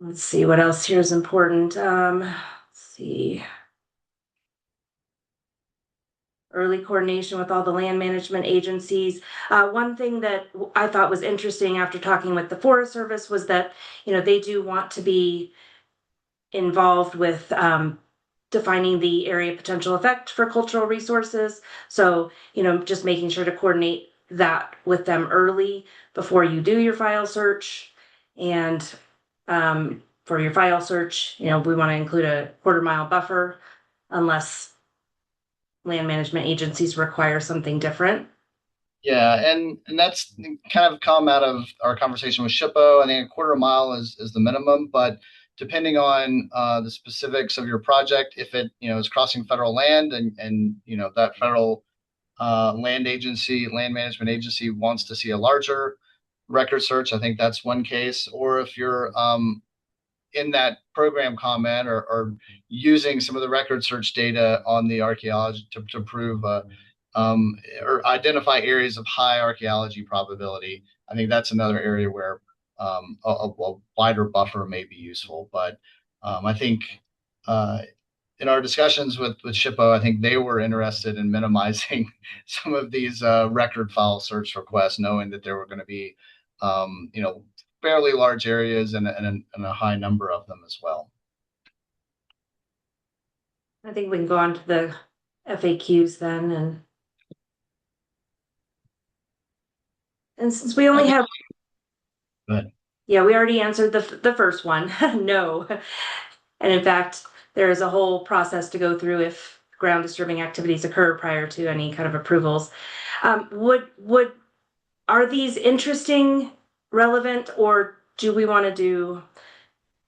Let's see what else here is important. Let's see. Early coordination with all the land management agencies. One thing that I thought was interesting after talking with the Forest Service was that, they do want to be involved with defining the area potential effect for cultural resources. So, just making sure to coordinate that with them early before you do your file search. And for your file search, we want to include a 1/4 mile buffer unless land management agencies require something different. Yeah, and that's kind of come out of our conversation with SHPO. I think a 1/4 mile is the minimum, but depending on the specifics of your project, if it is crossing federal land and that federal land management agency wants to see a larger record search, I think that's one case. Or if you're in that program comment or using some of the record search data on the archaeology to prove or identify areas of high archaeology probability, I think that's another area where a wider buffer may be useful. But I think in our discussions with SHPO, I think they were interested in minimizing some of these record file search requests, knowing that there were going to be fairly large areas and a high number of them as well. I think we can go on to the FAQs then, and since we only have, Good. Yeah, we already answered the first one, no. And in fact, there is a whole process to go through if ground disturbing activities occur prior to any kind of approvals. Are these interesting, relevant, or do we want to do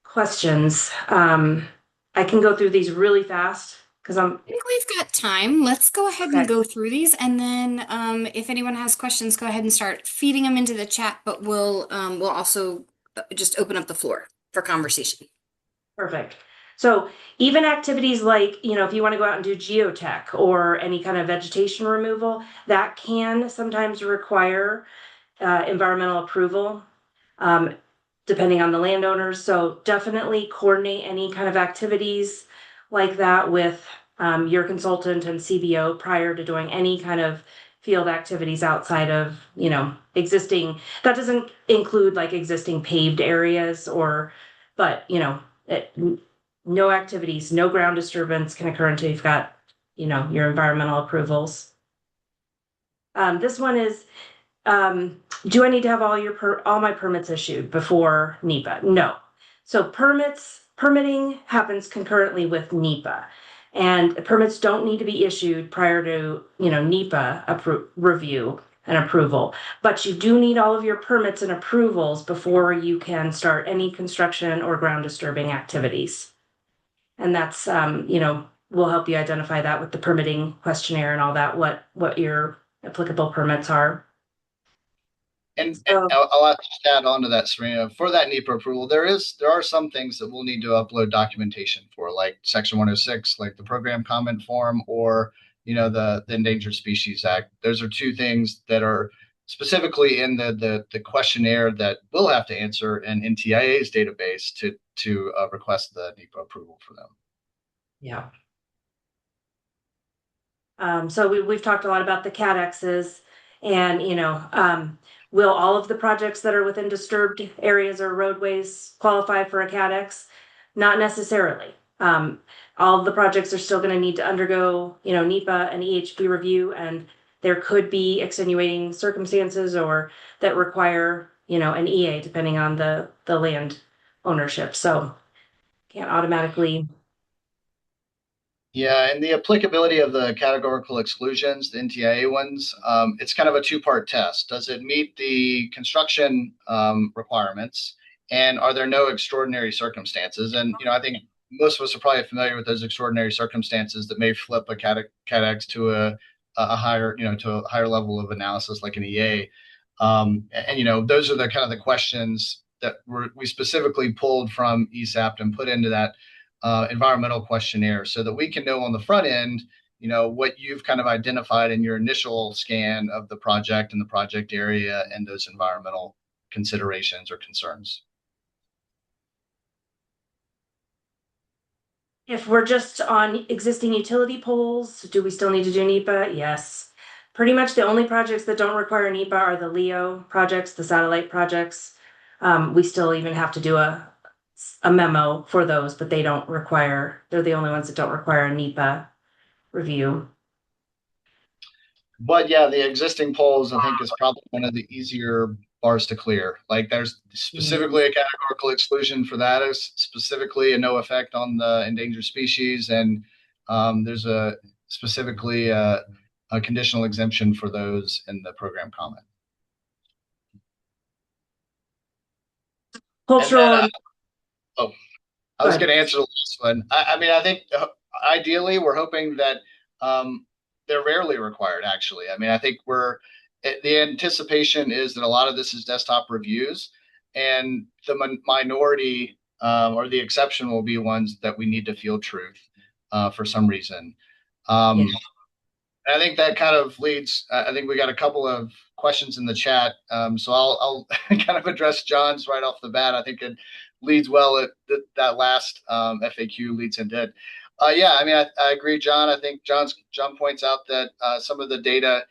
questions? I can go through these really fast because I think we've got time. Let's go ahead and Okay. go through these, and then if anyone has questions, go ahead and start feeding them into the chat. But we'll also just open up the floor for conversation. Perfect. So even activities like, if you want to go out and do geotech or any kind of vegetation removal, that can sometimes require environmental approval, depending on the landowners. So definitely coordinate any kind of activities like that with your consultant and CBO prior to doing any kind of field activities outside of, existing. That doesn't include like existing paved areas but no activities, no ground disturbance can occur until you've got, your environmental approvals. This one is, do I need to have all my permits issued before NEPA? No. So permitting happens concurrently with NEPA, and permits don't need to be issued prior to, NEPA review and approval. But you do need all of your permits and approvals before you can start any construction or ground disturbing activities. And that's, we'll help you identify that with the permitting questionnaire and all that, what your applicable permits are. And So, I'll just add on to that, Serena. For that NEPA approval, there are some things that we'll need to upload documentation for, like Section 106, like the program comment form, or the Endangered Species Act. Those are two things that are specifically in the questionnaire that we'll have to answer in NTIA's database to request the NEPA approval for them. yeah. So we've talked a lot about the CADXs and, will all of the projects that are within disturbed areas or roadways qualify for a CADX? Not necessarily. All of the projects are still going to need to undergo, NEPA and EHB review, and there could be extenuating circumstances or that require, an EA depending on the land ownership. So can't automatically. Yeah, and the applicability of the categorical exclusions, the NTIA ones, it's kind of a two-part test. Does it meet the construction requirements, and are there no extraordinary circumstances? And I think most of us are probably familiar with those extraordinary circumstances that may flip a CADX to a higher, to a higher level of analysis, like an EA. And those are the kind of the questions that we specifically pulled from ESAP and put into that environmental questionnaire, so that we can know on the front end, what you've kind of identified in your initial scan of the project and the project area and those environmental considerations or concerns. If we're just on existing utility poles, do we still need to do NEPA? Yes. Pretty much the only projects that don't require NEPA are the LEO projects, the satellite projects. We still even have to do a memo for those, but they're the only ones that don't require a NEPA review. But yeah, the existing polls, I think, is probably one of the easier bars to clear. Like, there's specifically a categorical exclusion for that, is specifically a no effect on the endangered species, and there's specifically a conditional exemption for those in the program comment. Cultural. And then, I was going to answer the last one. I mean, I think ideally we're hoping that they're rarely required, actually. I mean, I think the anticipation is that a lot of this is desktop reviews, and the minority or the exception will be ones that we need to field truth for some reason. Yeah. I think that kind of leads, I think we got a couple of questions in the chat. So I'll kind of address John's right off the bat. I think it leads well at that last FAQ leads into it. Yeah, I mean, I agree, John. I think John points out that some of the data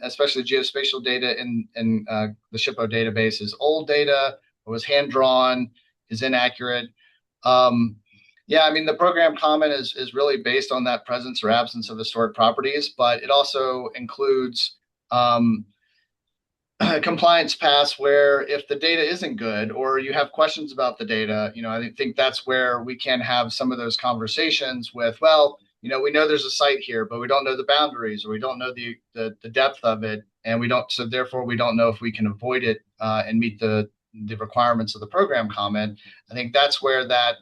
especially geospatial data in the SHPO database is old data, or was hand drawn, is inaccurate. Yeah, I mean, the program comment is really based on that presence or absence of historic properties, but it also includes compliance paths where if the data isn't good or you have questions about the data, I think that's where we can have some of those conversations with, well, we know there's a site here, but we don't know the boundaries, or we don't know the depth of it, and so therefore we don't know if we can avoid it and meet the requirements of the program comment. I think that's where that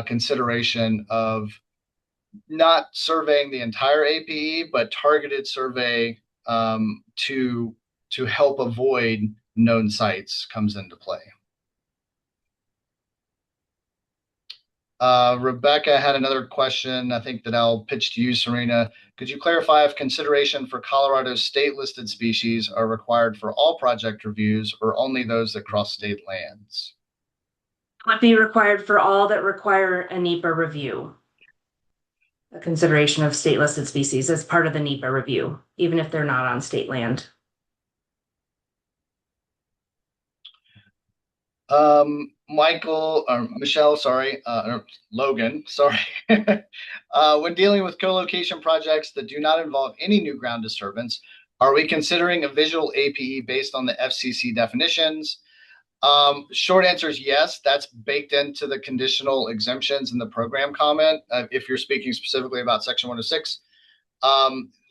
consideration of not surveying the entire APE, but targeted survey to help avoid known sites comes into play. Rebecca had another question, I think that I'll pitch to you, Serena. Could you clarify if consideration for Colorado's state listed species are required for all project reviews or only those that cross state lands? Would be required for all that require a NEPA review. A consideration of state listed species as part of the NEPA review, even if they're not on state land. Michael or Michelle, sorry, or Logan, sorry. When dealing with co-location projects that do not involve any new ground disturbance, are we considering a visual APE based on the FCC definitions? Short answer is yes. That's baked into the conditional exemptions in the program comment. If you're speaking specifically about Section 106,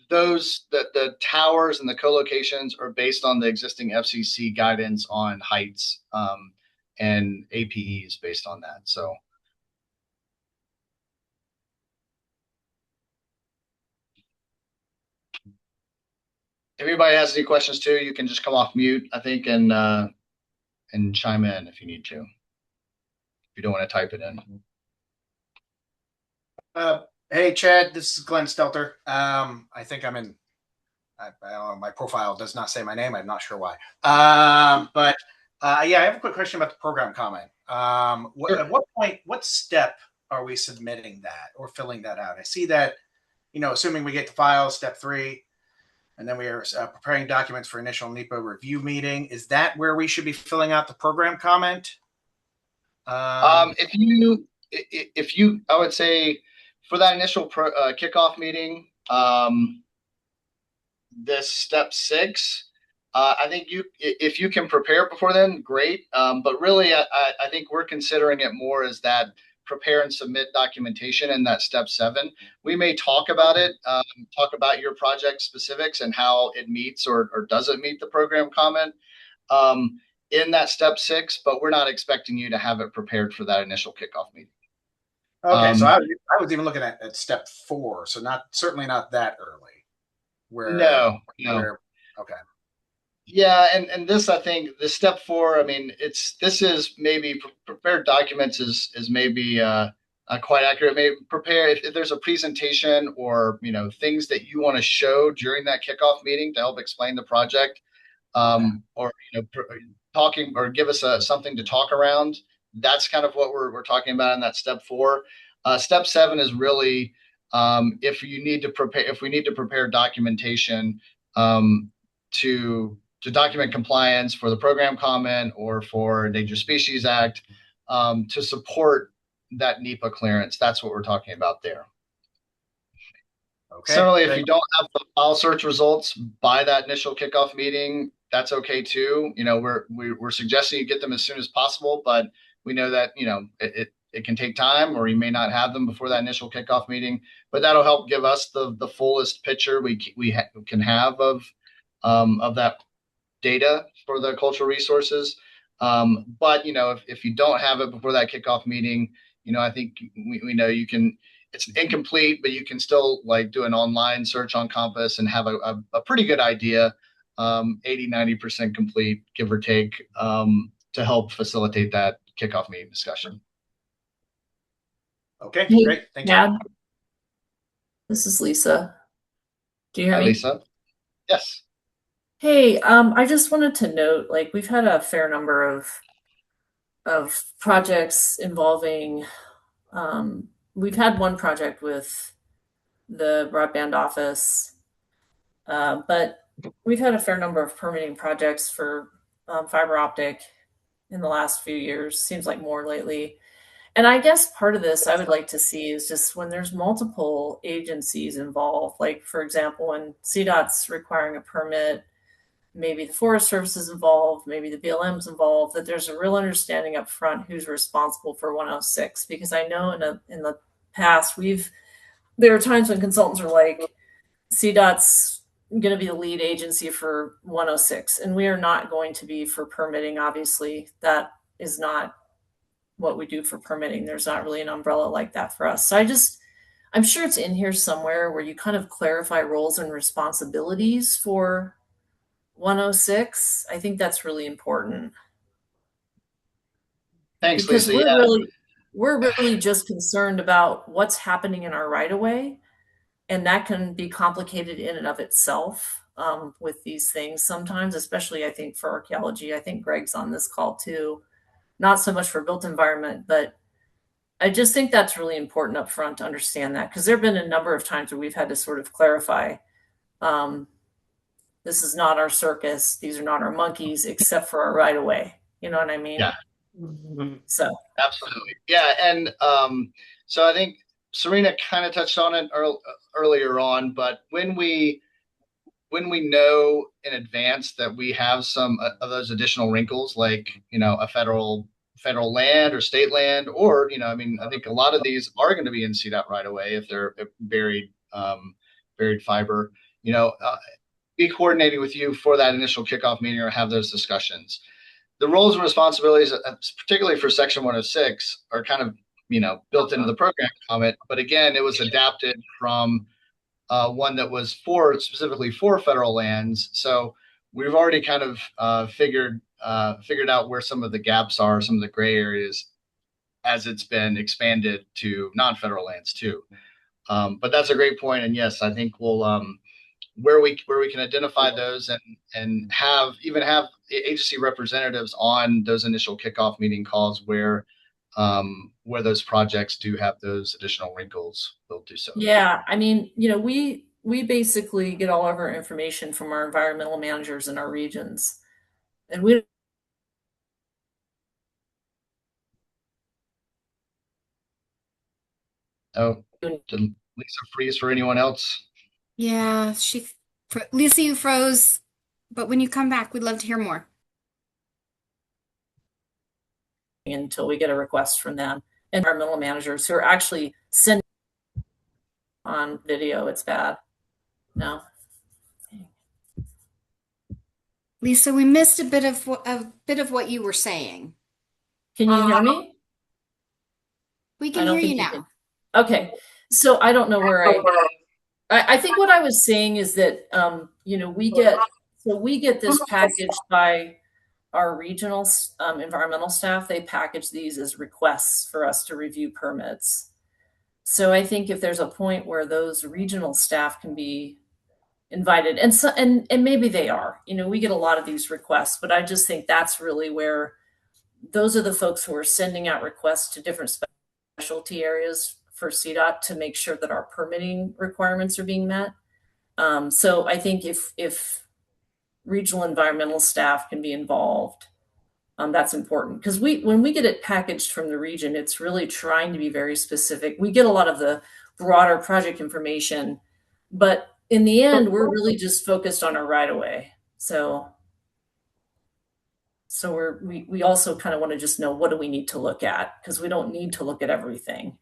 the towers and the co-locations are based on the existing FCC guidance on heights. And APEs based on that. So if anybody has any questions too, you can just come off mute, I think, and chime in if you need to. If you don't want to type it in. Hey, Chad, this is Glenn Stelter. I think I'm in. My profile does not say my name. I'm not sure why. But yeah, I have a quick question about the program comment. Sure. At what point, what step are we submitting that or filling that out? I see that, assuming we get the file, step 3, and then we are preparing documents for initial NEPA review meeting. Is that where we should be filling out the program comment? If you, I would say for that initial kickoff meeting, this step 6, I think if you can prepare before then, great. But really, I think we're considering it more as that prepare and submit documentation in that step 7. We may talk about it, talk about your project specifics and how it meets or doesn't meet the program comment in that step 6, but we're not expecting you to have it prepared for that initial kickoff meeting. Okay, so I was even looking at step 4, so certainly not that early. No. Okay. Yeah, and this, I think, the step 4, I mean, this is maybe prepared documents is maybe quite accurate. Maybe prepare if there's a presentation or things that you want to show during that kickoff meeting to help explain the project, or talking or give us something to talk around. That's kind of what we're talking about in that step 4. Step 7 is really if we need to prepare documentation to document compliance for the program comment or for Endangered Species Act to support that NEPA clearance. That's what we're talking about there. Okay. Similarly, if you don't have the file search results by that initial kickoff meeting, that's okay too. We're suggesting you get them as soon as possible, but we know that it can take time, or you may not have them before that initial kickoff meeting. But that'll help give us the fullest picture we can have of that data for the cultural resources. But if you don't have it before that kickoff meeting, I think we know you can. It's incomplete, but you can still do an online search on Compass and have a pretty good idea, 80-90% complete, give or take, to help facilitate that kickoff meeting discussion. Okay, Hey, great. Thank you. Dad, this is Lisa. Do you hear Hi, me? Lisa. Yes. Hey, I just wanted to note, we've had a fair number of projects involving, we've had one project with the broadband office, but we've had a fair number of permitting projects for fiber optic in the last few years. Seems like more lately. And I guess part of this I would like to see is just when there's multiple agencies involved, like for example, when CDOT's requiring a permit, maybe the Forest Service is involved, maybe the BLM's involved, that there's a real understanding up front who's responsible for 106. Because I know in the past there are times when consultants are like, CDOT's going to be the lead agency for 106, and we are not going to be for permitting. Obviously, that is not what we do for permitting. There's not really an umbrella like that for us. So I'm sure it's in here somewhere where you kind of clarify roles and responsibilities for 106. I think that's really important. Thanks, Because Lisa. we're really just concerned about what's happening in our right of way, and that can be complicated in and of itself with these things sometimes, especially I think for archaeology. I think Greg's on this call too, not so much for built environment, but I just think that's really important up front to understand that, because there have been a number of times where we've had to sort of clarify, um, this is not our circus, these are not our monkeys, except for our right of way. You know what I mean? Yeah. So Absolutely. Yeah. And so I think Serena kind of touched on it earlier on, but when we know in advance that we have some of those additional wrinkles, like, a federal land or state land, or, I mean, I think a lot of these are going to be in CDOT right away if they're buried fiber, be coordinating with you for that initial kickoff meeting or have those discussions. The roles and responsibilities, particularly for Section 106, are kind of, built into the program comment. But again, it was adapted from one that was specifically for federal lands. So we've already kind of figured out where some of the gaps are, some of the gray areas, as it's been expanded to non-federal lands too. But that's a great point, and yes, I think we'll where we can identify those and have agency representatives on those initial kickoff meeting calls where those projects do have those additional wrinkles, they'll do so. yeah, I mean, we basically get all of our information from our environmental managers in our regions, and we Oh, did Lisa freeze for anyone else? Yeah, Lisa, you froze, but when you come back, we'd love to hear more. until we get a request from them, and environmental managers who are actually sending on video. It's bad. No. Lisa, we missed a bit of what you were saying. Can you hear me? We I can don't hear think you you now. can. Okay. So I don't know where I think what I was saying is that we get this packaged by our regional environmental staff. They package these as requests for us to review permits. So I think if there's a point where those regional staff can be invited, and maybe they are, we get a lot of these requests, but I just think that's really where those are the folks who are sending out requests to different specialty areas for CDOT to make sure that our permitting requirements are being met. So I think if regional environmental staff can be involved, that's important, because when we get it packaged from the region, it's really trying to be very specific. We get a lot of the broader project information, but in the end, we're really just focused on our right of way. So we also kind of want to just know, what do we need to look at, because we don't need to look at everything.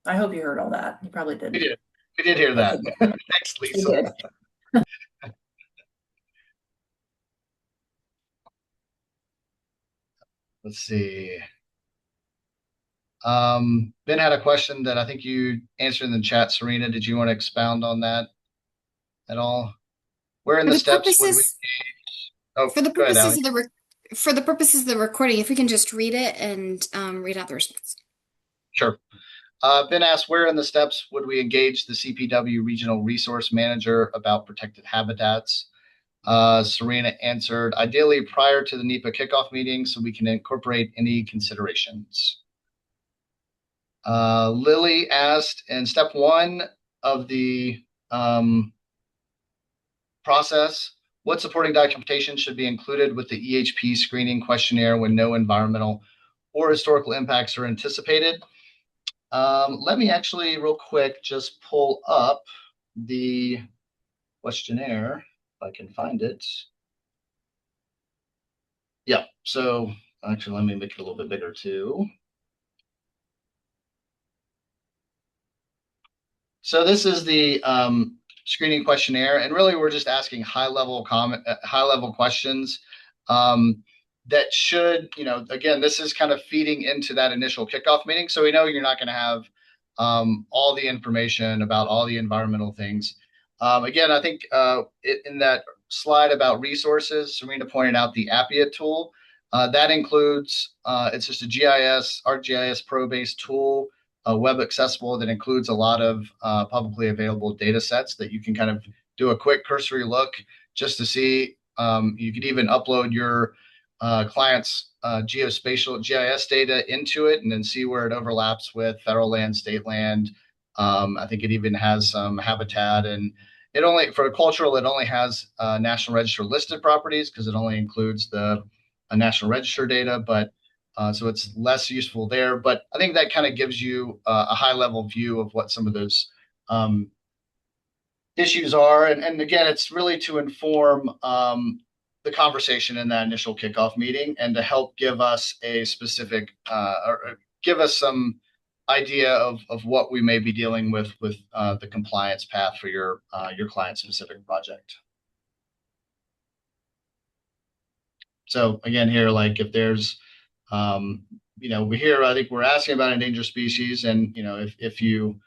I hope you heard all that. You probably did. We did hear that. Thanks, Lisa. Let's see. Ben had a question that I think you answered in the chat. Serena, did you want to expound on that at all? Where in the steps would we? Oh, for the go ahead, purposes Allie. of for the purposes of the recording, if we can just read it and read out the response. Sure. Ben asked, where in the steps would we engage the CPW Regional Resource Manager about protected habitats? Serena answered, ideally prior to the NEPA kickoff meeting so we can incorporate any considerations. Lily asked, in step 1 of the process, what supporting documentation should be included with the EHP screening questionnaire when no environmental or historical impacts are anticipated? Let me actually real quick just pull up the questionnaire if I can find it. Yeah, so actually let me make it a little bit bigger too. So this is the screening questionnaire, and really we're just asking high-level questions that should, again, this is kind of feeding into that initial kickoff meeting. So we know you're not going to have all the information about all the environmental things. Again, I think in that slide about resources, Serena pointed out the Appia tool. That includes, it's just a GIS, ArcGIS Pro-based tool, web accessible, that includes a lot of publicly available data sets that you can kind of do a quick cursory look just to see. You could even upload your client's geospatial GIS data into it and then see where it overlaps with federal land, state land. I think it even has some habitat, and it only, for cultural, it only has National Register listed properties because it only includes the National Register data, but so it's less useful there. But I think that kind of gives you a high level view of what some of those issues are. And again, it's really to inform the conversation in that initial kickoff meeting and to help give us a specific or give us some idea of what we may be dealing with the compliance path for your client specific project. So again, here, like if there's, we hear, I think we're asking about endangered species, and if you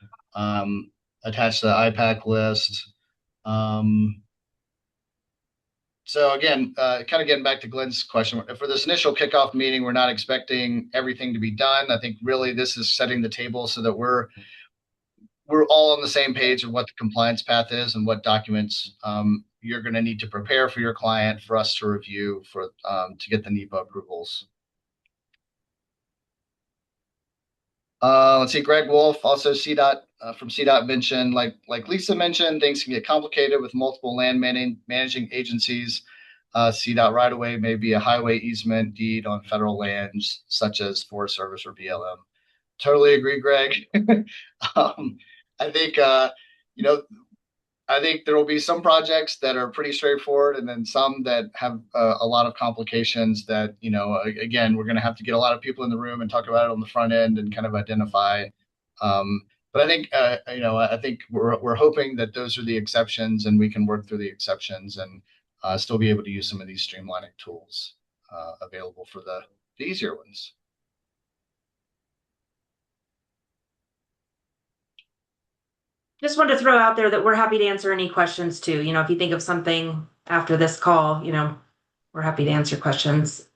attach the IPAC list. So again, kind of getting back to Glenn's question, for this initial kickoff meeting, we're not expecting everything to be done. I think really this is setting the table so that we're all on the same page of what the compliance path is and what documents you're going to need to prepare for your client for us to review for to get the NEPA approvals. Let's see, Greg Wolf, also CDOT from CDOT mentioned, like Lisa mentioned, things can get complicated with multiple land managing agencies. CDOT right away may be a highway easement deed on federal lands such as Forest Service or BLM. Totally agree, Greg. I think I think there will be some projects that are pretty straightforward, and then some that have a lot of complications that, again, we're going to have to get a lot of people in the room and talk about it on the front end and kind of identify. But I think, I think we're hoping that those are the exceptions, and we can work through the exceptions and still be able to use some of these streamlining tools available for the easier ones. Just wanted to throw out there that we're happy to answer any questions too. If you think of something after this call, we're happy to answer questions.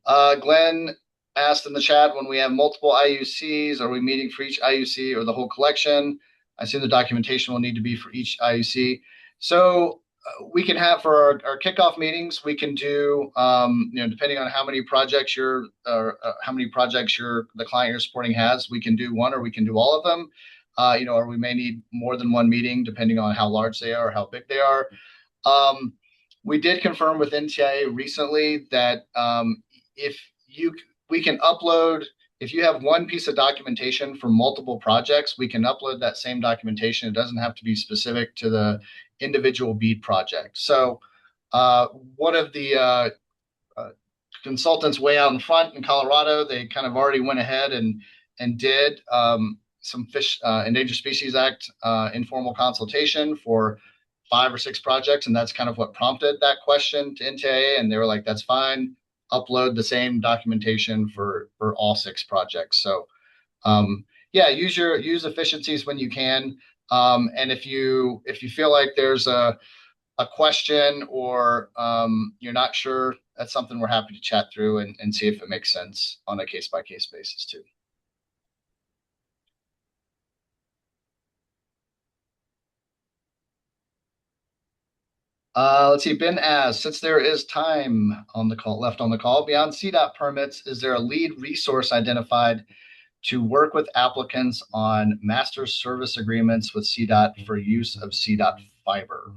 Glenn asked in the chat, when we have multiple IUCs, are we meeting for each IUC or the whole collection? I assume the documentation will need to be for each IUC. So we can have for our kickoff meetings, we can do, depending on how many projects the client you're supporting has, we can do one or we can do all of them, or we may need more than one meeting depending on how large they are or how big they are. We did confirm with NTIA recently that we can upload, if you have one piece of documentation for multiple projects, we can upload that same documentation. It doesn't have to be specific to the individual BEAD project. So one of the consultants way out in front in Colorado, they kind of already went ahead and did some Endangered Species Act informal consultation for 5 or 6 projects, and that's kind of what prompted that question to NTIA, and they were like, that's fine, upload the same documentation for all 6 projects. So use efficiencies when you can. And if you feel like there's a question or you're not sure, that's something we're happy to chat through and see if it makes sense on a case-by-case basis too. Let's see, Ben asks, since there is time left on the call, beyond CDOT permits, is there a lead resource identified to work with applicants on master service agreements with CDOT for use of CDOT fiber?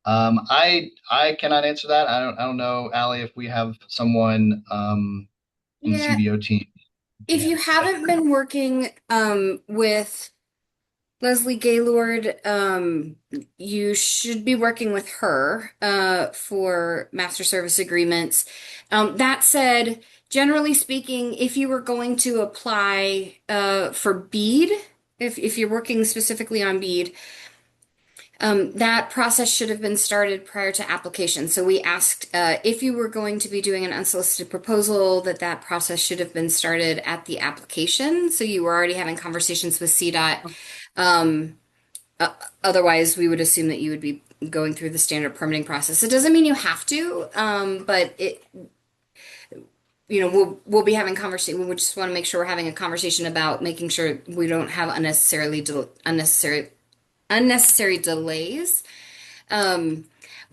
I cannot answer that. I don't know, Allie, if we have someone in the CBO team. If you haven't been working with Leslie Gaylord, you should be working with her for master service agreements. That said, generally speaking, if you were going to apply for BEAD, if you're working specifically on BEAD, that process should have been started prior to application. So we asked if you were going to be doing an unsolicited proposal, that process should have been started at the application. So you were already having conversations with CDOT Otherwise, we would assume that you would be going through the standard permitting process. It doesn't mean you have to, but we'll be having conversation. We just want to make sure we're having a conversation about making sure we don't have unnecessary delays.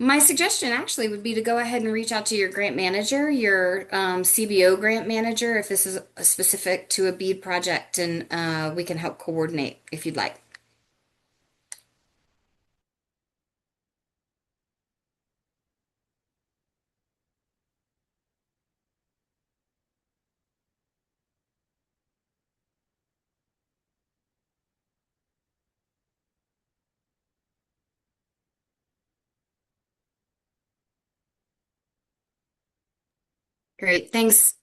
My suggestion actually would be to go ahead and reach out to your grant manager, your CBO grant manager, if this is specific to a BEAD project, and we can help coordinate if you'd like. Great, thanks.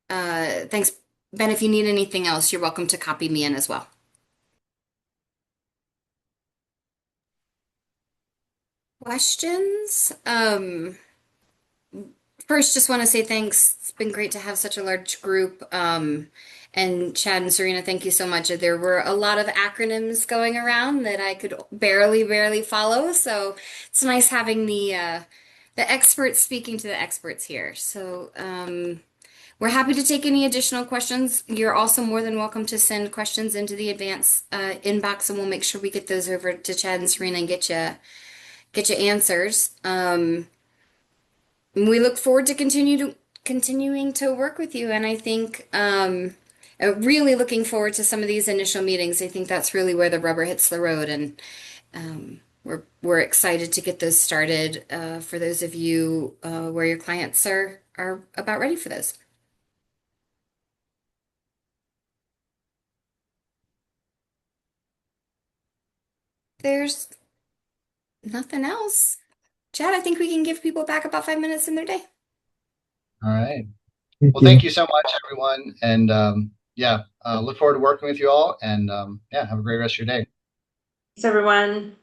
Thanks, Ben. If you need anything else, you're welcome to copy me in as well. Questions? First, just want to say thanks. It's been great to have such a large group. And Chad and Serena, thank you so much. There were a lot of acronyms going around that I could barely follow. So it's nice having the experts speaking to the experts here. So we're happy to take any additional questions. You're also more than welcome to send questions into the advance inbox, and we'll make sure we get those over to Chad and Serena and get you answers. We look forward to continuing to work with you, and I think really looking forward to some of these initial meetings. I think that's really where the rubber hits the road, and we're excited to get those started for those of you where your clients are about ready for those. There's nothing else. Chad, I think we can give people back about 5 minutes in their day. All right. Well, thank you so much, everyone. And look forward to working with you all. And yeah, have a great rest of your day. Thanks, everyone.